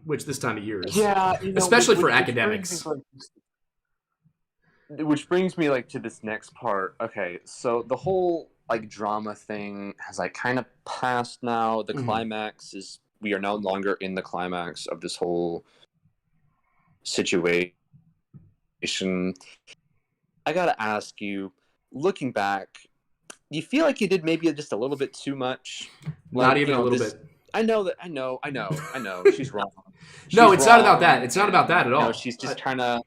Which this time of year is, especially for academics. Which brings me to this next part. Okay, so the whole drama thing has kind of passed now. The climax is, we are no longer in the climax of this whole situation. I gotta ask you, looking back, you feel like you did maybe just a little bit too much? Like, Not even a little bit. I know. She's wrong. No, She's it's not about wrong, that. It's not about that at all. No, she's just trying to.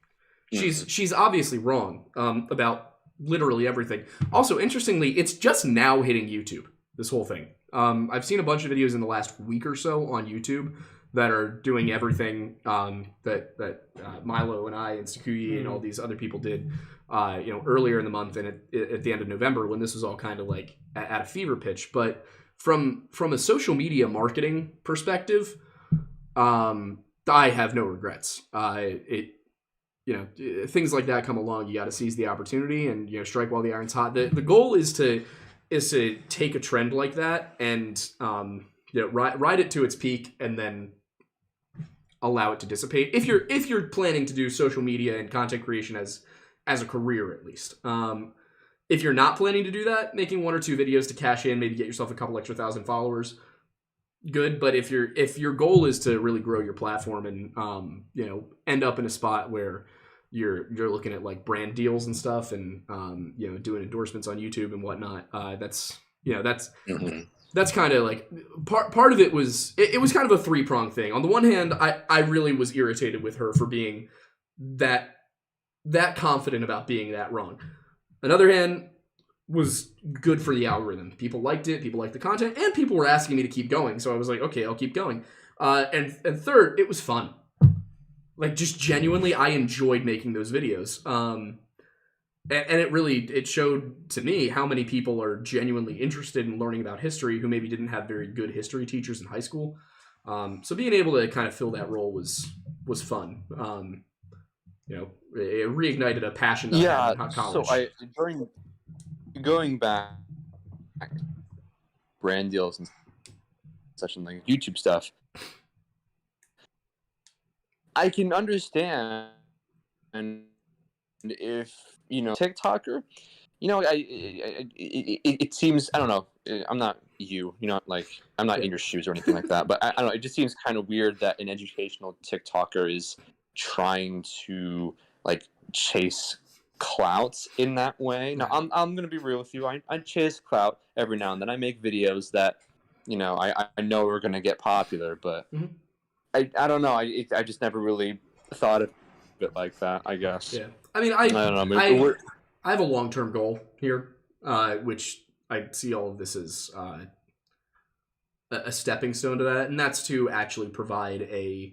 She's obviously wrong about literally everything. Also, interestingly, it's just now hitting YouTube, this whole thing. I've seen a bunch of videos in the last week or so on YouTube that are doing everything that Milo and I and Sakuyi and all these other people did, earlier in the month and at the end of November when this was all kind of like at a fever pitch. But from a social media marketing perspective, I have no regrets. Things like that come along, you got to seize the opportunity and strike while the iron's hot. The goal is to take a trend like that and ride it to its peak and then allow it to dissipate. If you're planning to do social media and content creation as a career, at least. If you're not planning to do that, making 1 or 2 videos to cash in, maybe get yourself a couple extra thousand followers, good. But if your goal is to really grow your platform and end up in a spot where you're looking at like brand deals and stuff and doing endorsements on YouTube and whatnot, that's kind of like part of it was it was kind of a 3-pronged thing. On the one hand, I really was irritated with her for being that confident about being that wrong. Another hand was good for the algorithm. People liked it, people liked the content, and people were asking me to keep going. So I was like, okay, I'll keep going. And third, it was fun. Like, just genuinely, I enjoyed making those videos. And it showed to me how many people are genuinely interested in learning about history who maybe didn't have very good history teachers in high school. So being able to kind of fill that role was fun. It reignited a passion that I had in college. So going back, brand deals and such and like YouTube stuff, I can understand if TikToker, it seems, I don't know, I'm not you, I'm not in your shoes or anything like that, but I don't know, it just seems kind of weird that an educational TikToker is trying to like chase clout in that way. Now I'm gonna be real with you. I chase clout every now and then. I make videos that I know are gonna get popular, but I don't know. I just never really thought of it like that, I guess. Yeah. I mean, I don't know. I have a long-term goal here, which I see all of this as a stepping stone to that, and that's to actually provide a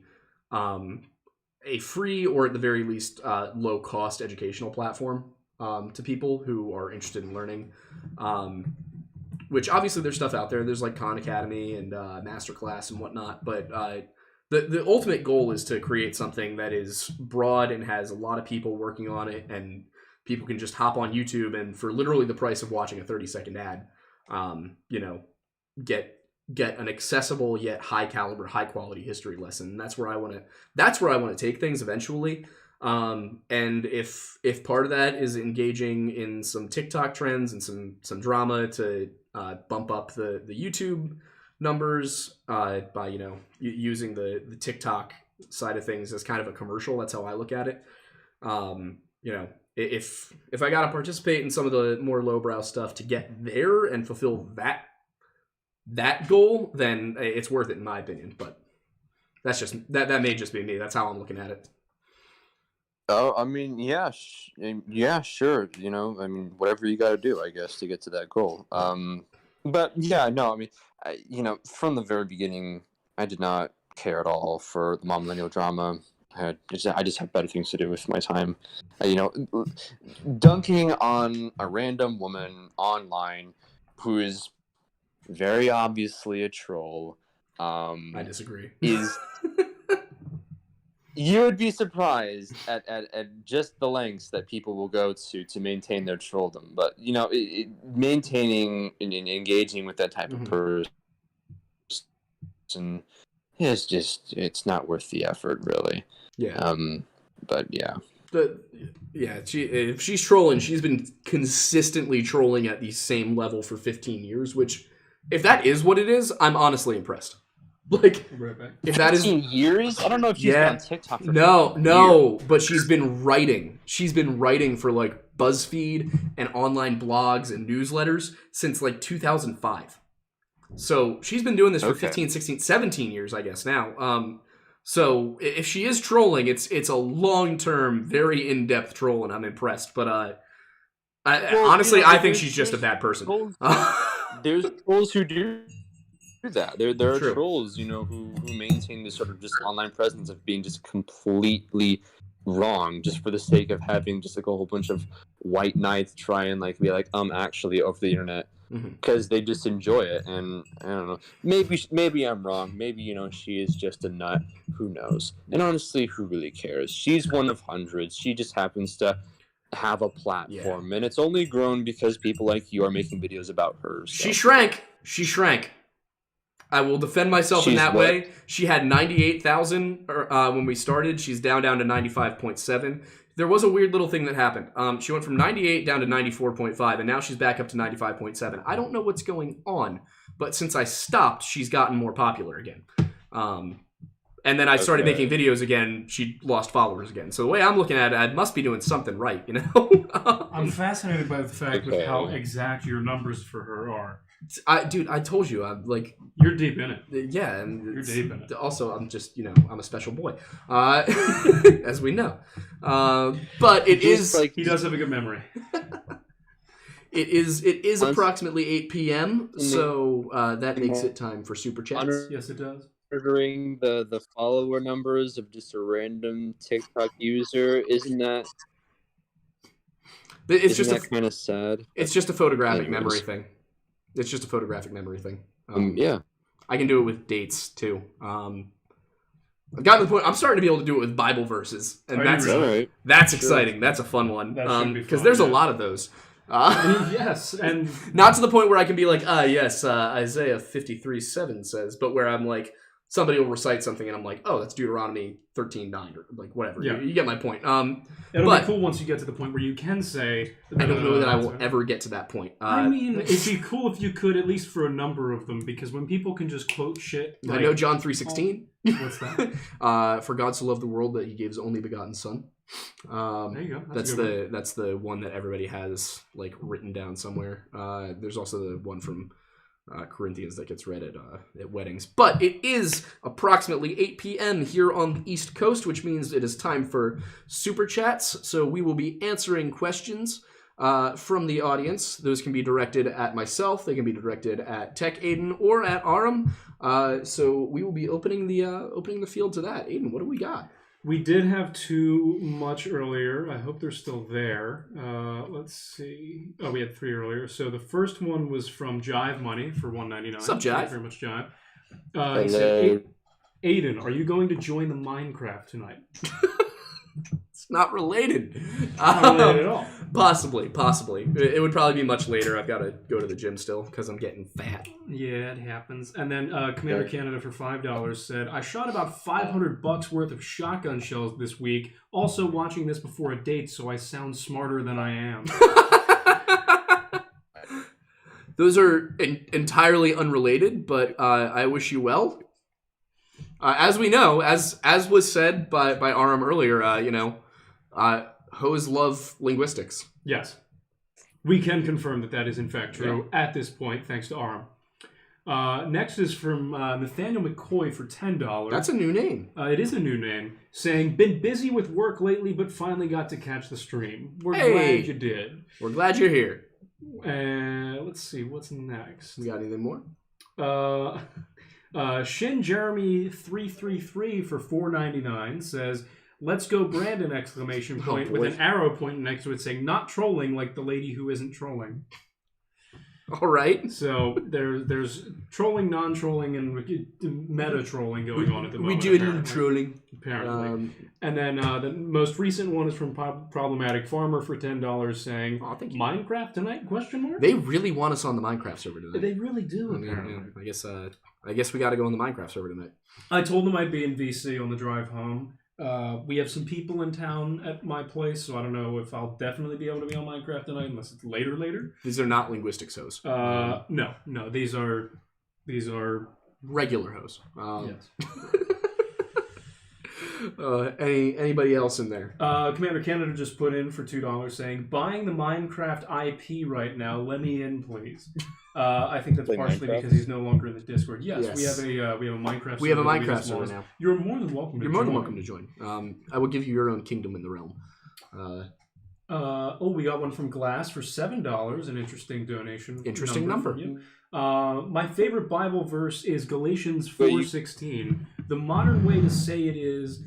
free or at the very least low-cost educational platform to people who are interested in learning. Which obviously there's stuff out there. There's like Khan Academy and Masterclass and whatnot, but the ultimate goal is to create something that is broad and has a lot of people working on it, and people can just hop on YouTube and for literally the price of watching a 30-second ad, get an accessible yet high caliber, high quality history lesson. That's where I want to take things eventually. And if part of that is engaging in some TikTok trends and some drama to bump up the YouTube numbers by using the TikTok side of things as kind of a commercial, that's how I look at it. If I got to participate in some of the more lowbrow stuff to get there and fulfill that goal, then it's worth it in my opinion. But that's just that may just be me. That's how I'm looking at it. Oh, I mean, yeah, sure. I mean, whatever you got to do, I guess, to get to that goal. But yeah, no, I mean, from the very beginning, I did not care at all for the millennial drama. I just have better things to do with my time. Dunking on a random woman online who is very obviously a troll. I disagree. You would be surprised at just the lengths that people will go to maintain their trolldom. But, maintaining and engaging with that type of person is just, it's not worth the effort, really. Yeah. But, yeah. If she's trolling, she's been consistently trolling at the same level for 15 years, which, if that is what it is, I'm honestly impressed. Like, Right back. if that is 15 years? I don't know if she's been on TikTok for no, but she's been writing. She's been writing for like BuzzFeed and online blogs and newsletters since like 2005. So she's been doing this for 15, 16, 17 years, I guess now. So if she is trolling, it's a long-term, very in-depth troll, and I'm impressed. But honestly, I think she's just a bad person. There's trolls who do that. There are True. trolls, who maintain this sort of just online presence of being just completely wrong, just for the sake of having just like a whole bunch of white knights try and like be like actually over the internet, because they just enjoy it. And I don't know, maybe I'm wrong. Maybe she is just a nut. Who knows? And honestly, who really cares? She's one of hundreds. She just happens to have a platform, and it's only grown because people like you are making videos about her. So. She shrank. I will defend myself in that way. She had 98,000 when we started. She's down to 95.7. There was a weird little thing that happened. She went from 98 down to 94.5, and now she's back up to 95.7. I don't know what's going on, but since I stopped, she's gotten more popular again. And then I started making videos again. She lost followers again. So the way I'm looking at it, I must be doing something right, I'm fascinated by the fact with how exact your numbers for her are. Dude, I told you, I'm like... You're deep in it. Yeah, and you're deep in it. Also, I'm just, I'm a special boy, as we know. But it is... Like, he does have a good memory. It is approximately 8 p.m., so that makes it time for Super Chats. Yes, it does. Monitoring the follower numbers of just a random TikTok user, isn't that kind of sad? It's just a photographic memory thing. It's just a photographic memory thing. Yeah. I can do it with dates, too. I've gotten to the point, I'm starting to be able to do it with Bible verses. And that's exciting. That's a fun one. Because there's a lot of those. Yes, and... Not to the point where I can be like, yes, Isaiah 53:7 says, but where I'm like, somebody will recite something and I'm like, oh, that's Deuteronomy 13:9 or like whatever. Yeah. You get my point. It'll be cool once you get to the point where you can say... I don't know that I will ever get to that point. I mean, it'd be cool if you could, at least for a number of them, because when people can just quote shit... Like, I know John 3:16. What's that? For God so loved the world that he gave his only begotten son. There you go. That's the one that everybody has like written down somewhere. There's also the one from... Corinthians that gets read at weddings. But it is approximately 8 p.m. here on the East Coast, which means it is time for Super Chats. So we will be answering questions from the audience. Those can be directed at myself. They can be directed at Tech Aiden or at Arum. So we will be opening the field to that. Aiden, what do we got? We did have two much earlier. I hope they're still there. Let's see. Oh, we had three earlier. So the first one was from Jive Money for $1.99. What's up, Jive? Thank you very much, Jive. He said, Aiden, are you going to join the Minecraft tonight? It's not related. Not related at all. Possibly. It would probably be much later. I've got to go to the gym still because I'm getting fat. Yeah, it happens. And then Commander Canada for $5 said, I shot about $500 worth of shotgun shells this week. Also watching this before a date, so I sound smarter than I am. Those are entirely unrelated, but I wish you well. As we know, as was said by Arum earlier, hoes love linguistics. Yes. We can confirm that is in fact true at this point, thanks to Arum. Next is from Nathaniel McCoy for $10. That's a new name. It is a new name. Saying, been busy with work lately, but finally got to catch the stream. We're glad you did. We're glad you're here. Let's see, what's next? We got anything more? Shin Jeremy 333 for $4.99 says, "Let's go, Brandon!" Exclamation point with an arrow pointing next to it, saying, "Not trolling like the lady who isn't trolling." All right. So there's trolling, non-trolling, and meta trolling going on at the moment. We do a little trolling, apparently. And then the most recent one is from Problematic Farmer for $10, saying, "Minecraft tonight?" ? They really want us on the Minecraft server tonight. They really do. Apparently. I guess we got to go on the Minecraft server tonight. I told them I'd be in VC on the drive home. We have some people in town at my place, so I don't know if I'll definitely be able to be on Minecraft tonight unless it's later. These are not linguistics hosts. No. These are Regular hose. Yes. Anybody else in there? Commander Canada just put in for $2 saying, buying the Minecraft IP right now. Let me in, please. I think that's Play partially Minecraft? because he's no longer in the Discord. Yes. Yes. we have a Minecraft. We have a server that we Minecraft just server launched. now. You're more than welcome to You're join. more than welcome to join. I will give you your own kingdom in the realm. We got one from Glass for $7. An interesting donation. Interesting number. Yeah. My favorite Bible verse is Galatians 4:16. The modern way to say it is,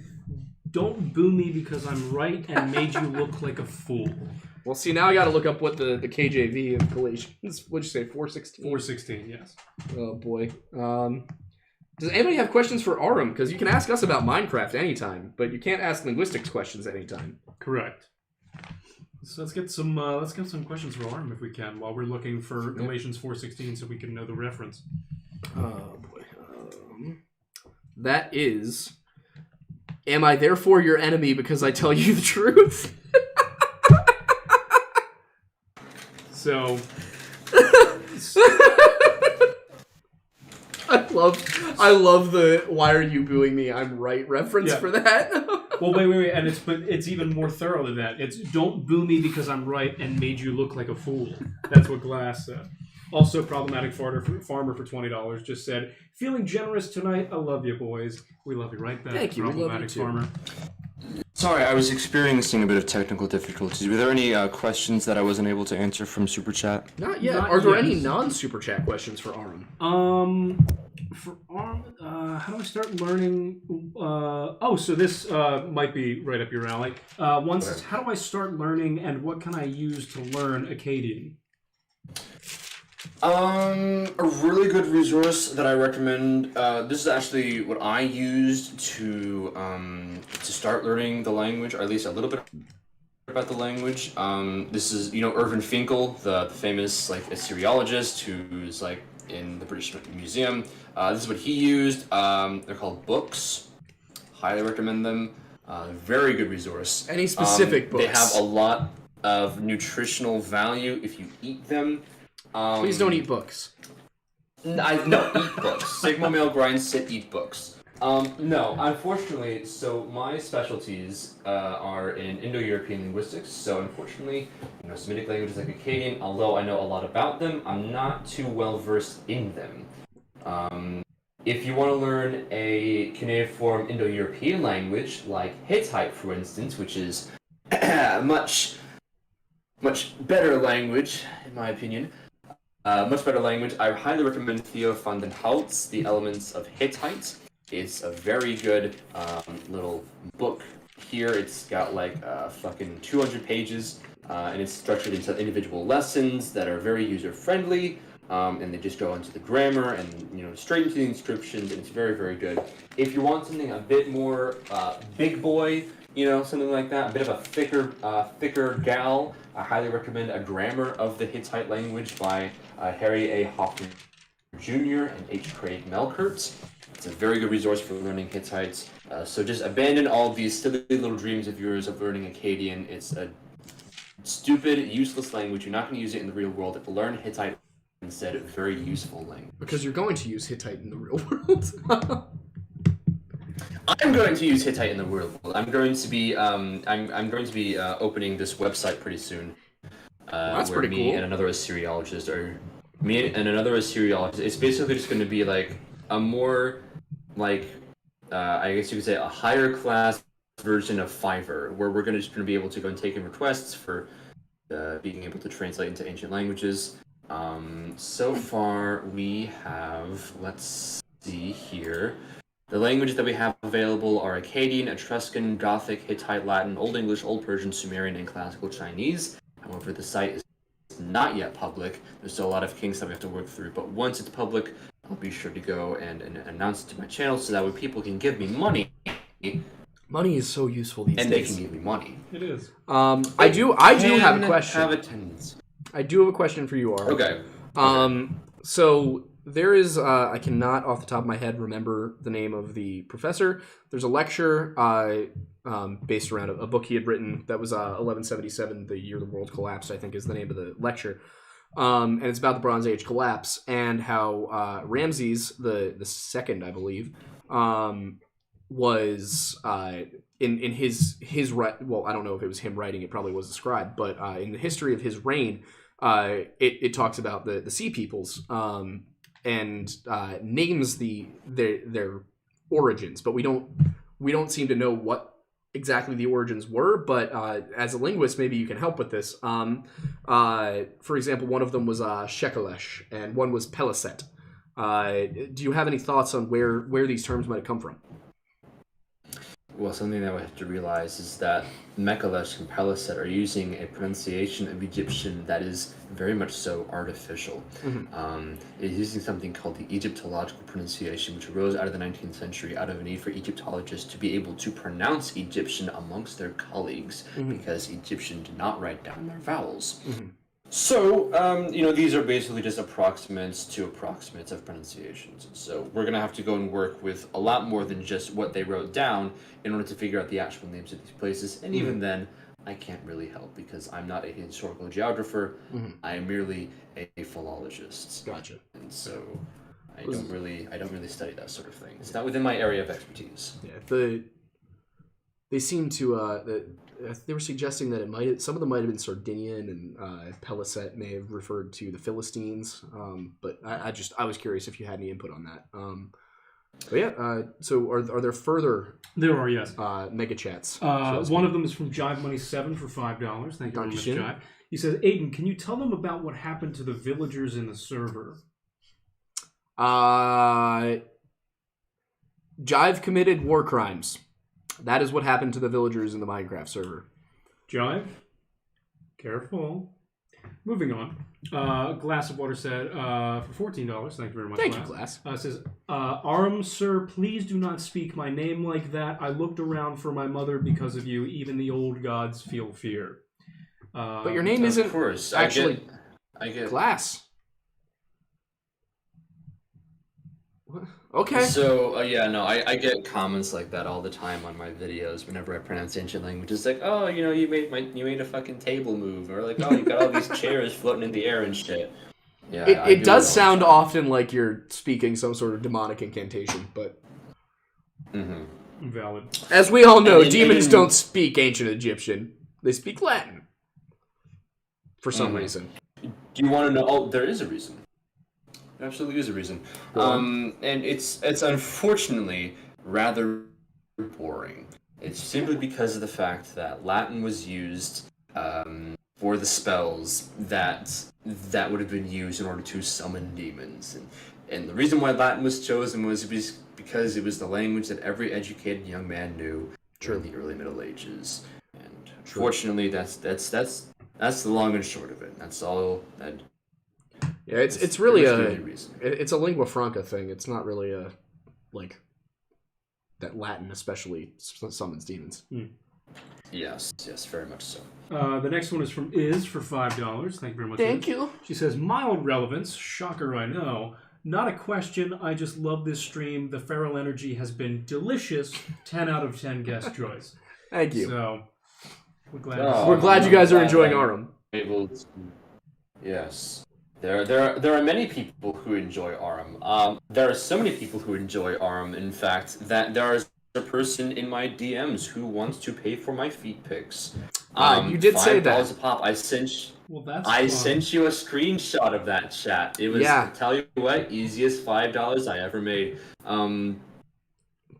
"Don't boo me because I'm right and made you look like a fool." Well, see, now I got to look up what the KJV of Galatians. What'd you say? 4:16. 4:16. Yes. Oh boy. Does anybody have questions for Arum? Because you can ask us about Minecraft anytime, but you can't ask linguistics questions anytime. Correct. So let's get some questions for Arum if we can, while we're looking for Galatians 4:16, so we can know the reference. Oh boy. That is. Am I therefore your enemy because I tell you the truth? So. I love the "Why are you booing me? I'm right" reference for that. Well, wait, and it's even more thorough than that. It's "Don't boo me because I'm right and made you look like a fool." That's what Glass said. Also, problematic farmer for $20 just said, "Feeling generous tonight. I love you, boys. We love you right back." Thank you. We love you Problematic too. farmer. Sorry, I was experiencing a bit of technical difficulties. Were there any questions that I wasn't able to answer from Super Chat? Not yet. Not Are there yet. any non-super chat questions for Arum? For Arum, how do I start learning? So this might be right up your alley. One says, how do I start learning, and what can I use to learn Akkadian? A really good resource that I recommend. This is actually what I used to start learning the language, or at least a little bit about the language. This is Irvin Finkel, the famous Assyriologist who's in the British Museum. This is what he used. They're called books. Highly recommend them. Very good resource. Any specific books? They have a lot of nutritional value if you eat them. Please don't eat books. No, eat books. Sigma male grind, sit, eat books. No, unfortunately, so my specialties are in Indo-European linguistics, so unfortunately, Semitic languages like Akkadian, although I know a lot about them, I'm not too well versed in them. If you want to learn a cuneiform Indo-European language, like Hittite, for instance, which is much better language, in my opinion, much better language, I highly recommend Theo van den Hout's The Elements of Hittite. It's a very good little book here. It's got fucking 200 pages, and it's structured into individual lessons that are very user-friendly, and they just go into the grammar and straight into the inscriptions, and it's very, very good. If you want something a bit more big boy, something like that, a bit of a thicker gal, I highly recommend A Grammar of the Hittite Language by Harry A. Hoffman Jr. and H. Craig Melkert. It's a very good resource for learning Hittite. So just abandon all of these silly little dreams of yours of learning Akkadian. It's a stupid, useless language. You're not going to use it in the real world. Learn Hittite instead. Very useful language. Because you're going to use Hittite in the real world. I'm going to use Hittite in the real world. I'm going to be opening this website pretty soon. That's where pretty me cool. and another Assyriologist It's basically just going to be a more I guess you could say a higher class version of Fiverr, where we're just going to be able to go and take in requests for being able to translate into ancient languages. So far we have, let's see here, the languages that we have available are Akkadian, Etruscan, Gothic, Hittite, Latin, Old English, Old Persian, Sumerian, and Classical Chinese. However, the site is not yet public. There's still a lot of kinks that we have to work through, but once it's public, I'll be sure to go and announce it to my channel so that way people can give me money. Money is so useful these and days. they can give me money. It is. I do have a question. Have attendance. I do have a question for you, Arum. Okay. So there is, I cannot off the top of my head remember the name of the professor. There's a lecture based around a book he had written that was 1177, The Year the World Collapsed, I think is the name of the lecture. and it's about the Bronze Age collapse and how Ramses the second, I believe, was in his well, I don't know if it was him writing, it probably was a scribe, but in the history of his reign, it talks about the Sea Peoples and names their origins, but we don't seem to know what exactly the origins were, but as a linguist, maybe you can help with this. For example, one of them was Shekelesh, and one was Peliset. Do you have any thoughts on where these terms might have come from? Well, something that we have to realize is that Mekelesh and Peliset are using a pronunciation of Egyptian that is very much so artificial. It's using something called the Egyptological pronunciation, which arose out of the 19th century out of a need for Egyptologists to be able to pronounce Egyptian amongst their colleagues, because Egyptian did not write down their vowels. So, these are basically just approximates of pronunciations. So we're going to have to go and work with a lot more than just what they wrote down in order to figure out the actual names of these places. And even then, I can't really help because I'm not a historical geographer. I am merely a philologist. Gotcha. And so I don't really study that sort of thing. It's not within my area of expertise. Yeah, they seem to they were suggesting that some of them might have been Sardinian, and Peliset may have referred to the Philistines. But I was curious if you had any input on that. But yeah, so are there further? There are, yes. Mega chats. One of them is from Jive Money 7 for $5. Thank you very much, Jive. He says, Aiden, can you tell them about what happened to the villagers in the server? Jive committed war crimes. That is what happened to the villagers in the Minecraft server. Jive, careful. Moving on. Glass of Water said, for $14, thank you very much, Thank you, Glass. Says, Arum, sir, please do not speak my name like that. I looked around for my mother because of you. Even the old gods feel fear. But your name isn't actually I get Glass. What? Okay. So, I get comments like that all the time on my videos whenever I pronounce ancient languages. Like, oh, you made a fucking table move. Or like, oh, you got all these chairs floating in the air and shit. Yeah, it does sound often like you're speaking some sort of demonic incantation, but... Valid. As we all know, demons don't speak ancient Egyptian. They speak Latin. For some reason. Do you want to know? Oh, there is a reason. There absolutely is a reason. And it's unfortunately rather boring. It's simply because of the fact that Latin was used for the spells that would have been used in order to summon demons. And the reason why Latin was chosen was because it was the language that every educated young man knew during the early Middle Ages. And fortunately, that's the long and short of it. That's all that. Yeah, it's really it's a lingua franca thing. It's not really a that Latin especially summons demons. Yes, very much so. The next one is from Iz for $5. Thank you very much. Thank you. She says, mild relevance, shocker I know. Not a question, I just love this stream. The feral energy has been delicious. 10 out of 10 guest choice. Thank you. So, we're glad you guys are enjoying Arum. Yes. There are many people who enjoy Arum. There are so many people who enjoy Arum, in fact, that there is a person in my DMs who wants to pay for my feet pics. You did say that. $5 a pop. I sent you a screenshot of that chat. It was, tell you what, easiest $5 I ever made.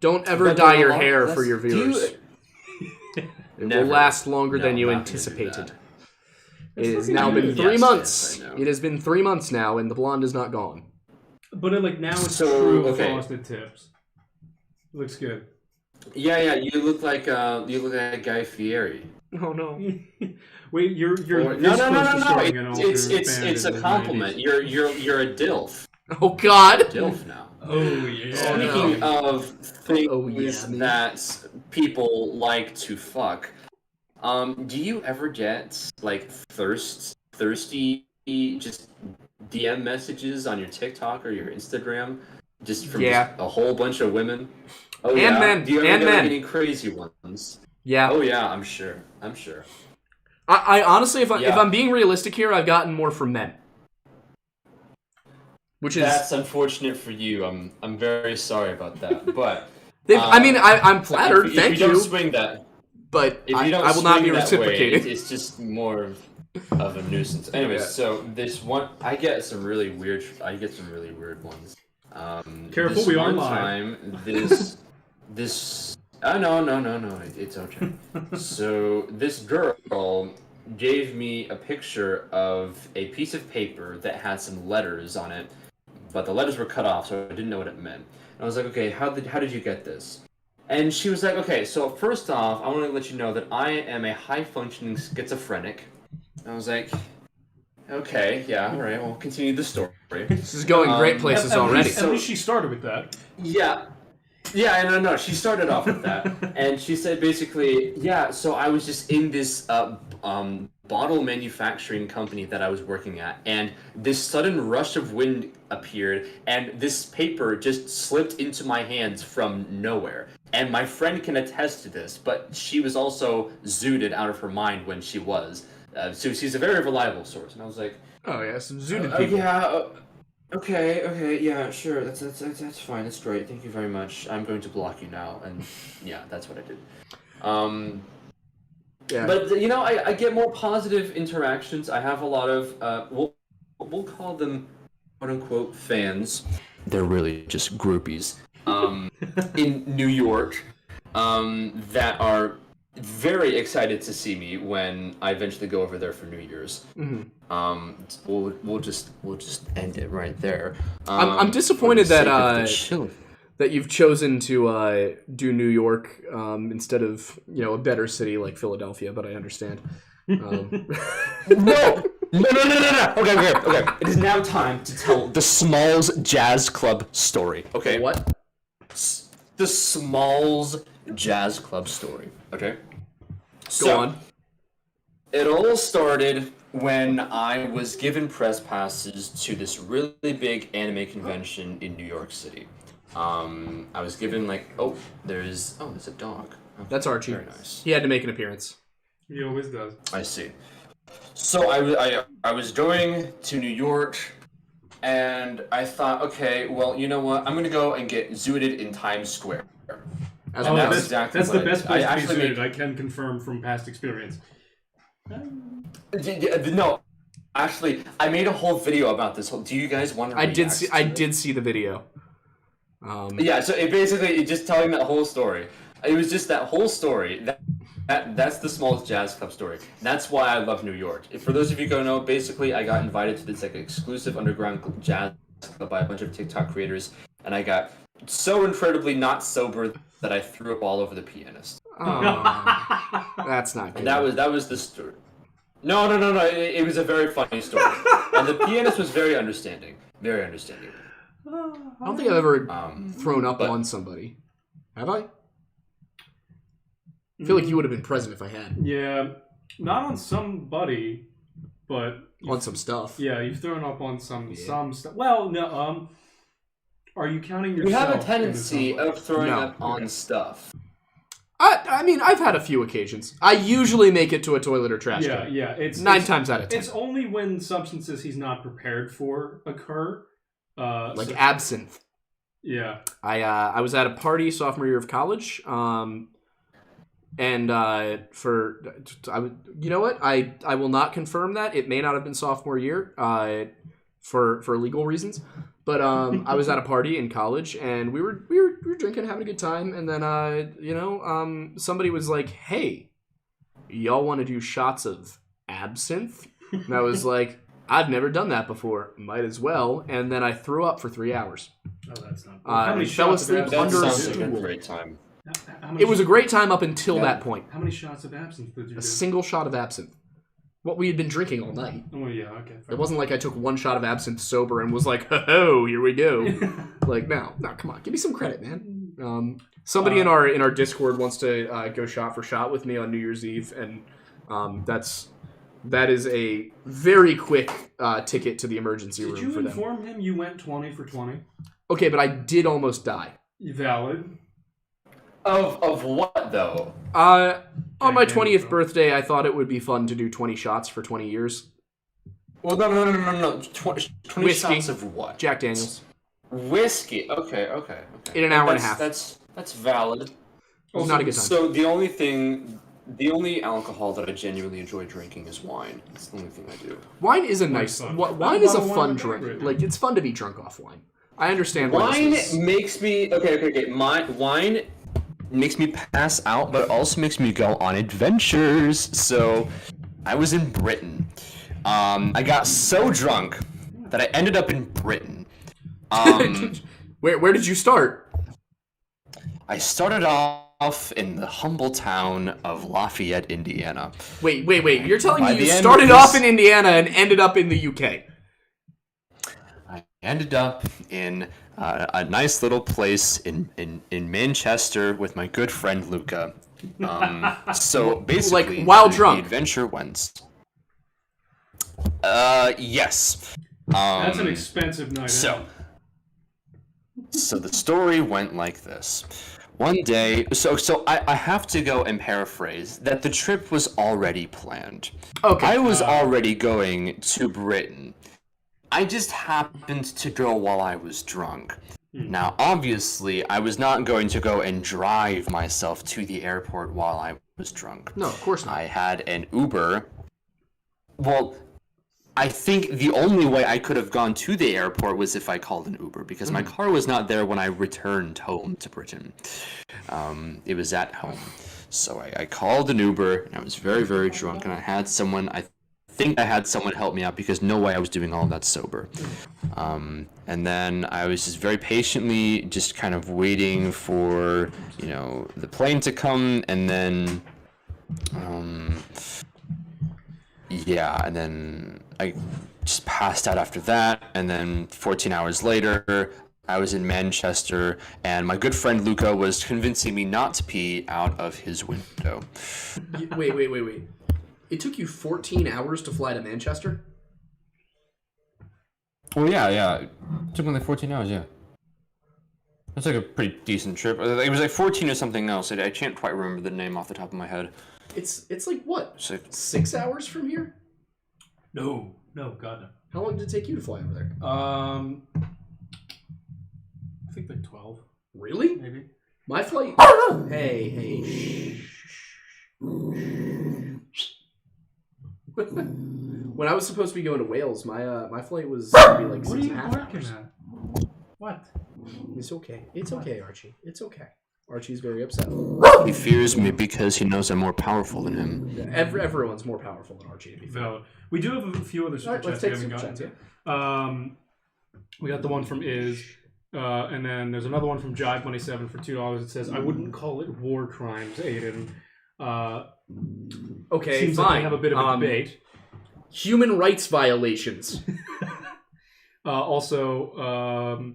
Don't ever dye your hair for your viewers. It will last longer than you anticipated. It has now been 3 months. It has been 3 months now, and the blonde is not gone. But now it's true frosted tips. Looks good. Yeah. You look like Guy Fieri. Oh no. Wait, you're no. It's a compliment. You're a DILF. Oh God. DILF now. Oh yeah. Speaking of things that people like to fuck. Do you ever get thirsty just DM messages on your TikTok or your Instagram, just from just a whole bunch of women? Oh, and men. Do you ever and get men. any crazy ones? Yeah. Oh yeah, I'm sure. I honestly, if I'm being realistic here, I've gotten more from men. which is That's unfortunate for you. I'm very sorry about that. But I mean, I'm flattered. if Thank you don't you, swing that, but if you don't I will not swing be that way, reciprocating. it's just more of a nuisance. Anyways, Yeah. so this one, I get some really weird ones. Careful, this we are one live. time, this. Oh no, it's okay. So this girl gave me a picture of a piece of paper that had some letters on it, but the letters were cut off, so I didn't know what it meant. And I was like, okay, how did you get this? And she was like, okay, so first off, I want to let you know that I am a high-functioning schizophrenic. And I was like, okay, yeah, all right, we'll continue the story. This is going great places already. At least she started with that. Yeah. Yeah, no, she started off with that. And she said basically, yeah, so I was just in this bottle manufacturing company that I was working at, and this sudden rush of wind appeared, and this paper just slipped into my hands from nowhere. And my friend can attest to this, but she was also zooted out of her mind when she was. So she's a very reliable source. And I was like, Oh yeah, some zooted people. yeah, okay, yeah, sure, that's fine, that's great, thank you very much. I'm going to block you now, and yeah, that's what I did. Yeah. But I get more positive interactions. I have a lot of we'll call them quote unquote fans. They're really just groupies. In New York, that are very excited to see me when I eventually go over there for New Year's. Mm-hmm. We'll just end it right there. I'm disappointed that you've chosen to do New York instead of a better city like Philadelphia, but I understand. No. Okay. It is now time to tell the Smalls Jazz Club story. Okay. What? The Smalls Jazz Club story. Okay. Go on. It all started when I was given press passes to this really big anime convention in New York City. I was given there's a dog. Okay, That's Archie. Very nice. He had to make an appearance. He always does. I see. So I was going to New York, and I thought, okay, well, you know what? I'm gonna go and get zooted in Times Square. As And well. that's exactly That's what the I best did. place I to be actually zooted. I can confirm from past experience. No, actually, I made a whole video about this. Do you guys want to? I did see the video. Yeah, so it just telling that whole story. It was just that whole story. That's the Smalls Jazz Club story. That's why I love New York. For those of you who don't know, basically I got invited to this exclusive underground jazz club by a bunch of TikTok creators, and I got so incredibly not sober that I threw up all over the pianist. Oh, that's not good. And that was the story. No. It was a very funny story, and the pianist was very understanding. Very understanding. I don't think I've ever thrown up on somebody. Have I? I feel like you would have been present if I had. Yeah, not on somebody, but On some stuff. yeah, you've thrown up on some stuff. Well, no. Are you counting yourself? We have a into tendency somebody? of throwing No. up on stuff. I mean, I've had a few occasions. I usually make it to a toilet or trash can. Yeah. It's 9 times out of 10. It's only when substances he's not prepared for occur. Like absinthe. Yeah. I was at a party sophomore year of college, and you know what? I will not confirm that. It may not have been sophomore year, for legal reasons. But I was at a party in college, and we were drinking, having a good time, and then somebody was like, "Hey, y'all want to do shots of absinthe?" And I was like, "I've never done that before. Might as well." And then I threw up for 3 hours. Oh, that's not. I fell asleep That under a sounds like a stool. great time. It was a great time up until that point. How many shots of absinthe did you do? A single shot of absinthe. What we had been drinking all night. Oh yeah, okay. It wasn't like I took one shot of absinthe sober and was like, "Ho, here we go." Like, no, come on, give me some credit, man. Somebody in our Discord wants to go shot for shot with me on New Year's Eve, and that is a very quick ticket to the emergency room Did you for them. inform him you went 20 for 20? Okay, but I did almost die. Valid. Of what though? On my 20th birthday, I thought it would be fun to do 20 shots for 20 years. Well, no. 20 Whiskey. shots of what? Jack Daniels. Whiskey. Okay. In an hour and a half. That's valid. Also, not a good time. So the only alcohol that I genuinely enjoy drinking is wine. That's the only thing I do. Wine is a nice. fun. Wine is a Wine fun is drink. great. Like it's fun to be drunk off wine. I understand why Wine this is- makes me okay. Wine makes me pass out, but it also makes me go on adventures. So I was in Britain. I got so drunk that I ended up in Britain. Where did you start? I started off in the humble town of Lafayette, Indiana. Wait. You're telling By me you the end started of off this- in Indiana and ended up in the UK? I ended up in a nice little place in Manchester with my good friend Luca. So basically, Like, while the drunk? adventure went. Yes. That's an expensive night out. So the story went like this. One day, so I have to go and paraphrase that the trip was already planned. Okay. I was already going to Britain. I just happened to go while I was drunk. Now, obviously, I was not going to go and drive myself to the airport while I was drunk. No, of course not. I had an Uber. Well, I think the only way I could have gone to the airport was if I called an Uber, because my car was not there when I returned home to Britain. It was at home. So I called an Uber, and I was very, very drunk, and I had someone, I think I had someone help me out, because no way I was doing all that sober. And then I was just very patiently just kind of waiting for, the plane to come, and then, and then I just passed out after that, and then 14 hours later, I was in Manchester, and my good friend Luca was convincing me not to pee out of his window. Wait. It took you 14 hours to fly to Manchester? Well, yeah. It took me like 14 hours, yeah. That's like a pretty decent trip. It was like 14 or something else. I can't quite remember the name off the top of my head. It's like what? It's like, 6 hours from here? No, God no. How long did it take you to fly over there? I think like 12, Really? maybe. My flight. Hey. When I was supposed to be going to Wales, my flight was gonna be like What are 6.5 you barking hours. at? What? It's okay, Archie. It's okay. Archie's very upset. he fears me because he knows I'm more powerful than him. Everyone's more powerful than Archie, to be fair. Valid. We do have a few other super Alright, let's chats we take haven't super gotten chats, to. We got the one from Iz, and then there's another one from Jive27 for $2. It says, "I wouldn't call it war crimes, Aiden." Okay, Seems fine. like we have a bit of a debate. Human rights violations. Also,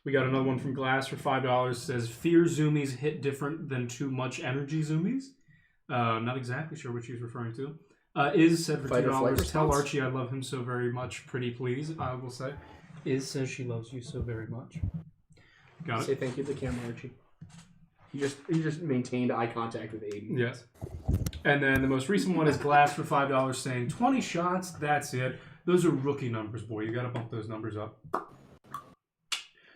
we got another one from Glass for $5. Says, "Fear zoomies hit different than too much energy zoomies." Not exactly sure what she's referring to. Iz said for Fight or flight $2, "Tell response? Archie I love him so very much. Pretty please." I will say. Iz says she loves you so very much. Got Say it. thank you to the camera, Archie. He just maintained eye contact with Aiden. Yes. And then the most recent one is Glass for $5 saying 20 shots. That's it. Those are rookie numbers, boy. You got to bump those numbers up.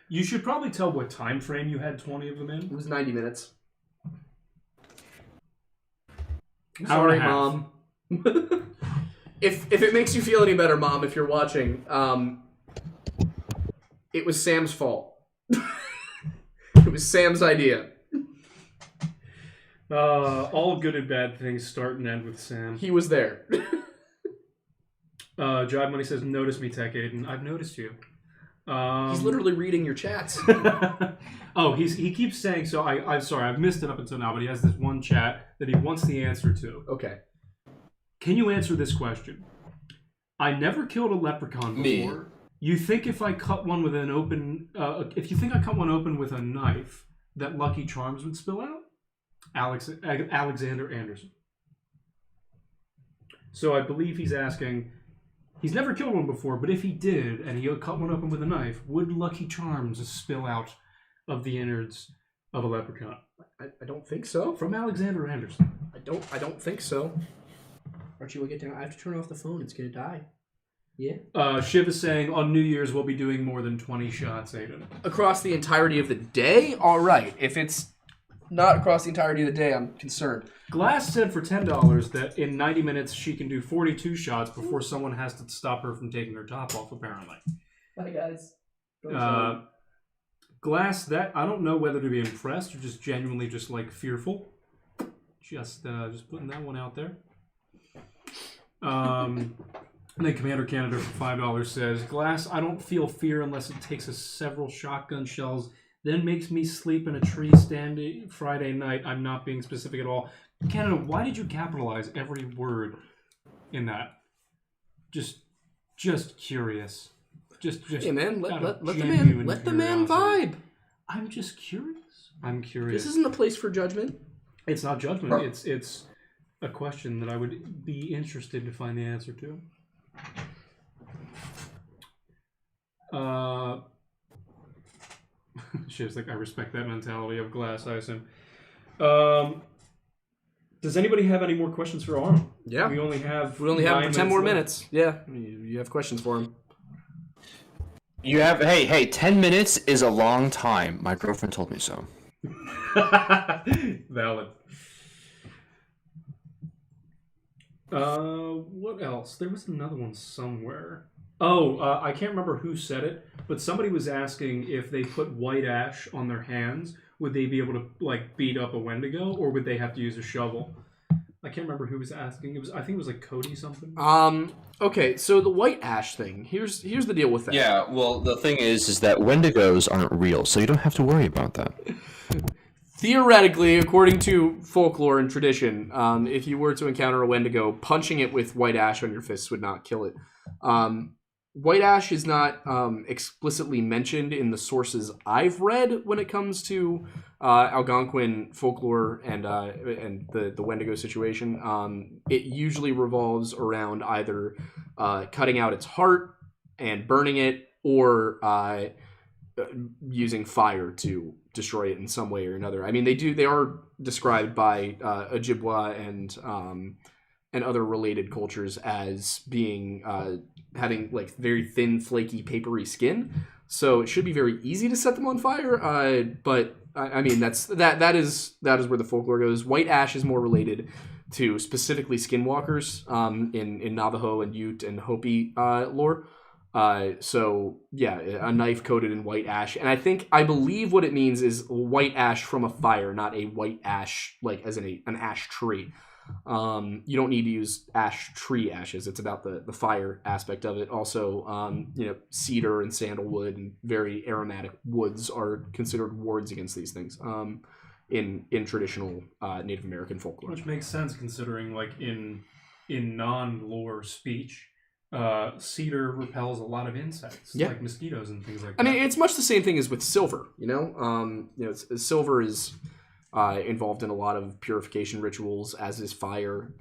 You should probably tell what time frame you had 20 of them in. It was 90 minutes. Hour Sorry, and a half. Mom. If it makes you feel any better, Mom, if you're watching, it was Sam's fault. It was Sam's idea. All good and bad things start and end with Sam. He was there. Jive Money says, "Notice me, Tech Aiden. I've noticed you." He's literally reading your chats. Oh, he keeps saying, so I'm sorry, I've missed it up until now, but he has this one chat that he wants the answer to. Okay. Can you answer this question? I never killed a leprechaun before. Me. You think if I cut one with an open, if you think I cut one open with a knife, that Lucky Charms would spill out? Alexander Anderson. So I believe he's asking, he's never killed one before, but if he did, and he cut one open with a knife, would Lucky Charms spill out of the innards of a leprechaun? I don't think so. From Alexander Anderson. I don't think so. Archie, we'll get down. I have to turn off the phone. It's gonna die. Shiv is saying on New Year's we'll be doing more than 20 shots, Aiden. Across the entirety of the day? All right. If it's not across the entirety of the day, I'm concerned. Glass said for $10 that in 90 minutes she can do 42 shots before someone has to stop her from taking her top off, apparently. Bye, guys. Glass, that I don't know whether to be impressed or just genuinely just like fearful. Just putting that one out there. And then Commander Canada for $5 says, Glass, I don't feel fear unless it takes us several shotgun shells, then makes me sleep in a tree stand Friday night. I'm not being specific at all. Canada, why did you capitalize every word in that? Just curious. Just hey man, let the man curiosity. vibe. I'm just curious. I'm curious. This isn't a place for judgment. It's not judgment. It's a question that I would be interested to find the answer to. Shiv's like, I respect that mentality of Glass, I assume. Does anybody have any more questions for Arum? Yeah. We only have 10 more left. minutes. Yeah. You have questions for him. You have, hey, 10 minutes is a long time. My girlfriend told me so. Valid. What else? There was another one somewhere. I can't remember who said it, but somebody was asking if they put white ash on their hands, would they be able to like beat up a Wendigo, or would they have to use a shovel? I can't remember who was asking. I think it was like Cody something. Okay, so the white ash thing. Here's the deal with that. Yeah, well, the thing is that Wendigos aren't real, so you don't have to worry about that. Theoretically, according to folklore and tradition, if you were to encounter a Wendigo, punching it with white ash on your fists would not kill it. White ash is not explicitly mentioned in the sources I've read when it comes to Algonquin folklore and the Wendigo situation. It usually revolves around either cutting out its heart and burning it, or using fire to destroy it in some way or another. I mean, they are described by Ojibwa and other related cultures as being having like very thin, flaky, papery skin. So it should be very easy to set them on fire. But I mean, that is where the folklore goes. White ash is more related to specifically skinwalkers in Navajo and Ute and Hopi lore. So yeah, a knife coated in white ash, and I believe what it means is white ash from a fire, not a white ash like as in an ash tree. You don't need to use ash tree ashes. It's about the fire aspect of it. Also, cedar and sandalwood and very aromatic woods are considered wards against these things. In traditional Native American folklore, Which makes sense considering, like in non-lore speech, cedar repels a lot of insects, like mosquitoes and things like that. I mean, it's much the same thing as with silver. Silver is involved in a lot of purification rituals, as is fire.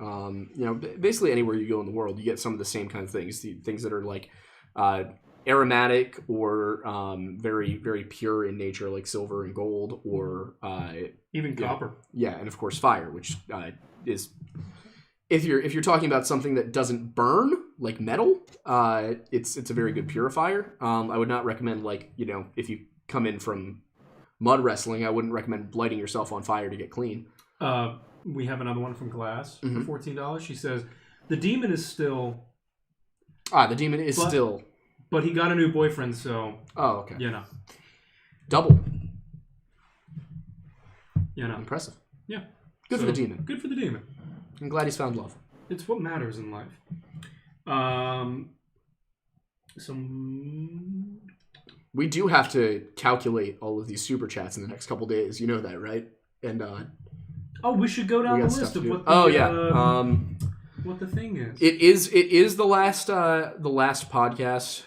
Basically anywhere you go in the world, you get some of the same kind of things. The things that are like aromatic or very, very pure in nature, like silver and gold, or even copper. Yeah, and of course fire, which is if you're talking about something that doesn't burn like metal, it's a very good purifier. I would not recommend if you come in from mud wrestling, I wouldn't recommend lighting yourself on fire to get clean. We have another one from Glass for $14. She says, the demon is still... the demon is still... But he got a new boyfriend, so... Oh, okay. Double. Impressive. Yeah. Good for the demon. Good for the demon. I'm glad he's found love. It's what matters in life. We do have to calculate all of these super chats in the next couple days. You know that, right? And we should go down the list of what the what the thing is. It is the last podcast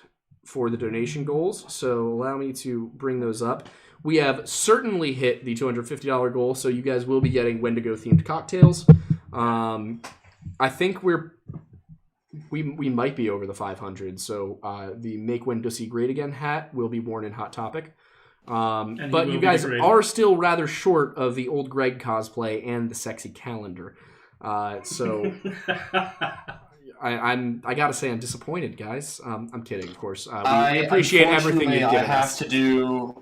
for the donation goals. So allow me to bring those up. We have certainly hit the $250 goal, so you guys will be getting Wendigo themed cocktails. I think we might be over the 500, so the Make Wendussy Great Again hat will be worn in Hot Topic. But you guys are still rather short of the old Greg cosplay and the sexy calendar. So I gotta say I'm disappointed, guys. I'm kidding, of course. We appreciate everything you've given us.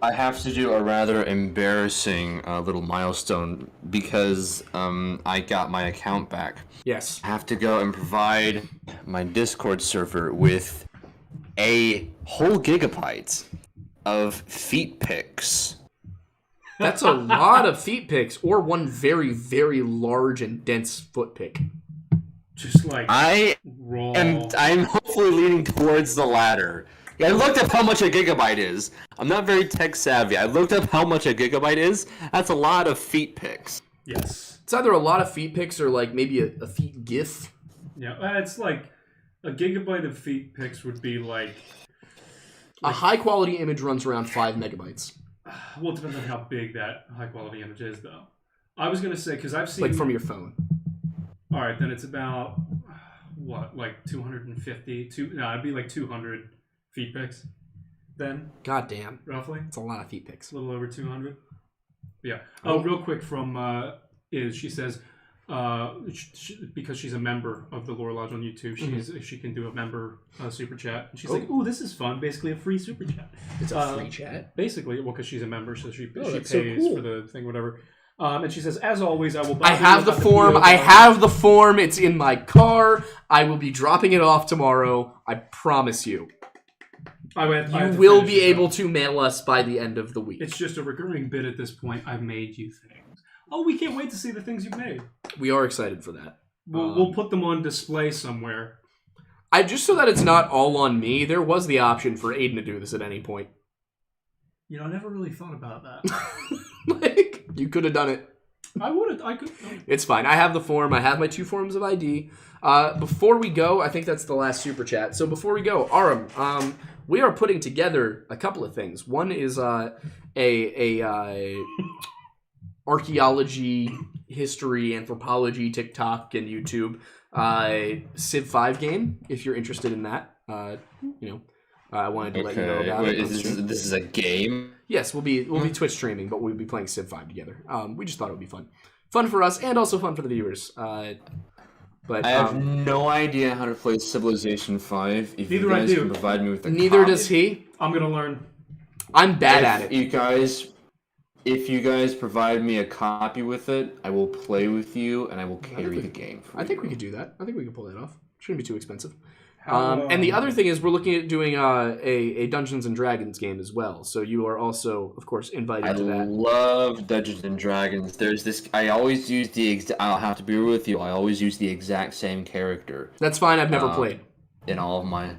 I have to do a rather embarrassing little milestone because I got my account back. Yes. I have to go and provide my Discord server with a whole gigabyte of feet pics. That's a lot of feet pics, or one very, very large and dense foot pic. Just like raw. I'm hopefully leaning towards the latter. I looked up how much a gigabyte is. I'm not very tech savvy. I looked up how much a gigabyte is. That's a lot of feet pics. Yes. It's either a lot of feet pics or like maybe a feet GIF. Yeah, it's like a gigabyte of feet pics would be like a high quality image runs around 5 megabytes. Well, it depends on how big that high quality image is, though. I was gonna say because I've seen like from your phone. All right, then it's about what, like 250? No, it'd be like 200 feet pics. Then. God damn. Roughly. It's a lot of feet pics. A little over 200. Yeah. Oh, real quick from she says because she's a member of the Lore Lodge on YouTube, she can do a member super chat. And she's like, "Ooh, this is fun! Basically, a free super chat." It's a free chat. Basically, well, because she's a member, so she pays so cool. for the thing, whatever. And she says, "As always, I will." I have the form. I have the form. It's in my car. I will be dropping it off tomorrow. I promise you. You will be able to mail us by the end of the week. It's just a recurring bit at this point. I've made you things. Oh, we can't wait to see the things you've made. We are excited for that. We'll put them on display somewhere. Just so that it's not all on me, there was the option for Aiden to do this at any point. You know, I never really thought about that. Like, you could have done it. I would have. I could. It's fine. I have the form. I have my 2 forms of ID. Before we go, I think that's the last super chat. So before we go, Arum, we are putting together a couple of things. One is a archaeology, history, anthropology, TikTok, and YouTube Civ 5 game. If you're interested in that, I wanted to let you know about it. This is a game? Yes, we'll be Twitch streaming, but we'll be playing Civ 5 together. We just thought it would be fun for us, and also fun for the viewers. But I have no idea how to play Civilization 5. If neither you guys I do. Can provide me with a neither copy, does he. I'm gonna learn. I'm bad at it. If you guys provide me a copy with it, I will play with you and I will carry the game. I think we could do that. I think we could pull that off. Shouldn't be too expensive. And the other thing is we're looking at doing a Dungeons and Dragons game as well. So you are also, of course, invited to that. I love Dungeons and Dragons. There's this. I always use I'll have to be real with you. I always use the exact same character. That's fine. I've never played. In all of my.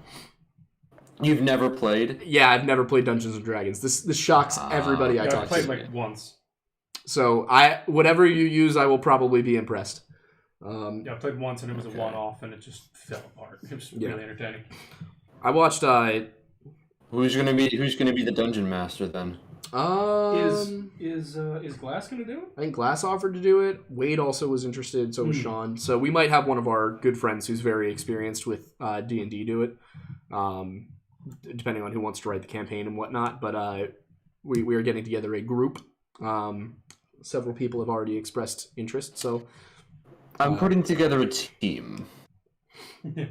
You've never played? Yeah, I've never played Dungeons and Dragons. This shocks everybody I talk to. I've played like once. So whatever you use, I will probably be impressed. I played once and it was a one-off and it just fell apart. It was really entertaining. I watched. Who's gonna be the dungeon master then? Is Glass gonna do it? I think Glass offered to do it. Wade also was interested. So was Sean. So we might have one of our good friends who's very experienced with D&D do it. Depending on who wants to write the campaign and whatnot. But we are getting together a group. Several people have already expressed interest. So. I'm putting together a team. I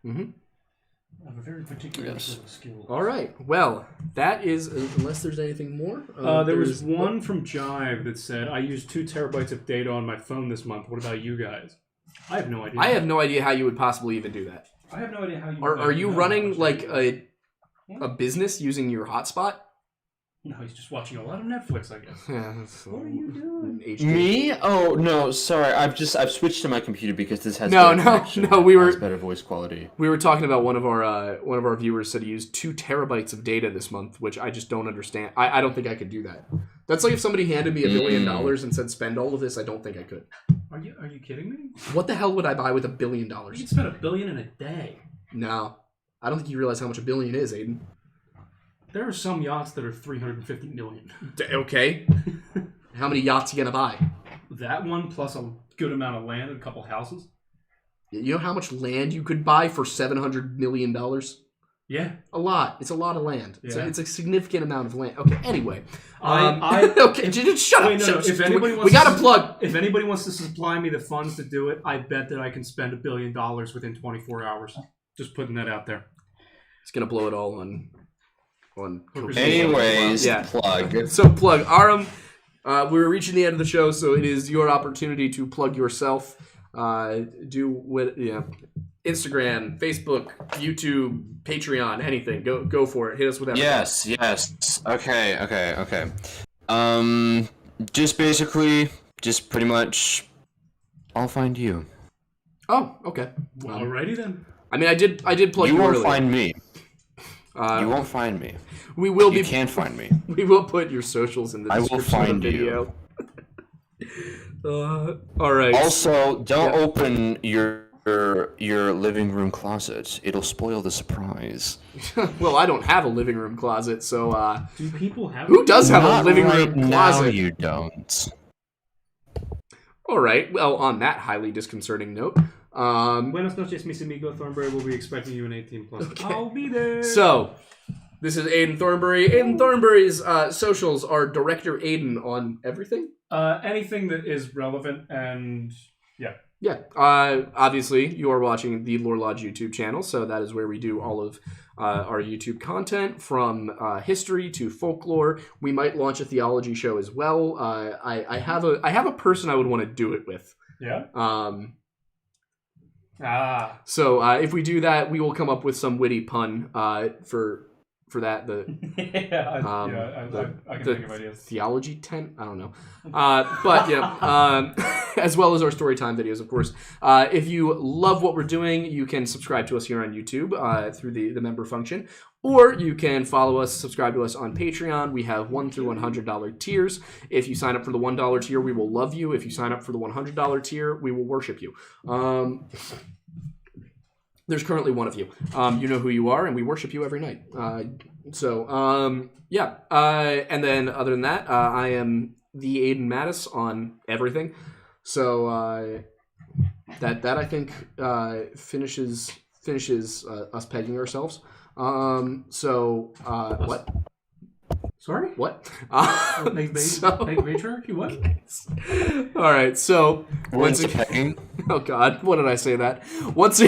have a very particular set of skills. All right. Well, that is, unless there's anything more. There was one from Jive that said, I used 2 terabytes of data on my phone this month. What about you guys? I have no idea. I have no idea how you would possibly even do that. I have no idea how you Are you running like a business using your hotspot? No, he's just watching a lot of Netflix, I guess. Yeah, what are you doing? Me? Oh no, sorry. I've switched to my computer because this has no. We were better voice quality. We were talking about one of our viewers said he used 2 terabytes of data this month, which I just don't understand. I don't think I could do that. That's like if somebody handed me $1 billion and said spend all of this. I don't think I could. Are you kidding me? What the hell would I buy with $1 billion? You could spend $1 billion in a day. No, I don't think you realize how much $1 billion is, Aiden. There are some yachts that are $350 million. Okay. How many yachts you gonna buy? That one plus a good amount of land and a couple houses. You know how much land you could buy for $700 million? Yeah. A lot. It's a lot of land. Yeah. It's a significant amount of land. Okay, anyway. I okay, just shut up. Wait, no, shut no. up. If anybody wants we got to plug. If anybody wants to supply me the funds to do it, I bet that I can spend $1 billion within 24 hours. Just putting that out there. It's going to blow it all on Anyways, yeah. plug. So plug. Arum, we're reaching the end of the show, so it is your opportunity to plug yourself. Instagram, Facebook, YouTube, Patreon, anything. Go for it. Hit us with everything. Yes. Okay. Just pretty much, I'll find you. Oh, okay. Alrighty then. I mean, I did plug you You won't earlier. find me. You won't find me. We will You can't find me. We will put your socials in the I will description of the find video. All right. Also, don't open your living room closet. It'll spoil the surprise. Well, I don't have a living room closet, so Do people have? who does have Not a living right room now, closet? you don't. All right. Well, on that highly disconcerting note, Buenos noches, mis amigo Thornberry. We'll be expecting you in 18 plus. Okay. I'll be there. So, this is Aiden Thornberry. Aiden Thornberry's socials are Director Aiden on everything. Anything that is relevant and yeah. Yeah. Obviously, you are watching the Lore Lodge YouTube channel, so that is where we do all of our YouTube content, from history to folklore. We might launch a theology show as well. I have a person I would want to do it with. Yeah. So if we do that, we will come up with some witty pun for that. I can think of ideas. Theology tent? I don't know. But yeah, as well as our storytime videos, of course. If you love what we're doing, you can subscribe to us here on YouTube through the member function. Or you can subscribe to us on Patreon. We have $1 through $100 tiers. If you sign up for the $1 tier, we will love you. If you sign up for the $100 tier, we will worship you. There's currently one of you. You know who you are, and we worship you every night. And then other than that, I am the Aiden Mattis on everything. So that I think finishes us pegging ourselves. What? Sorry? What? Matriarchy? What? All right. So Once pegging. oh God, what did I say that? Once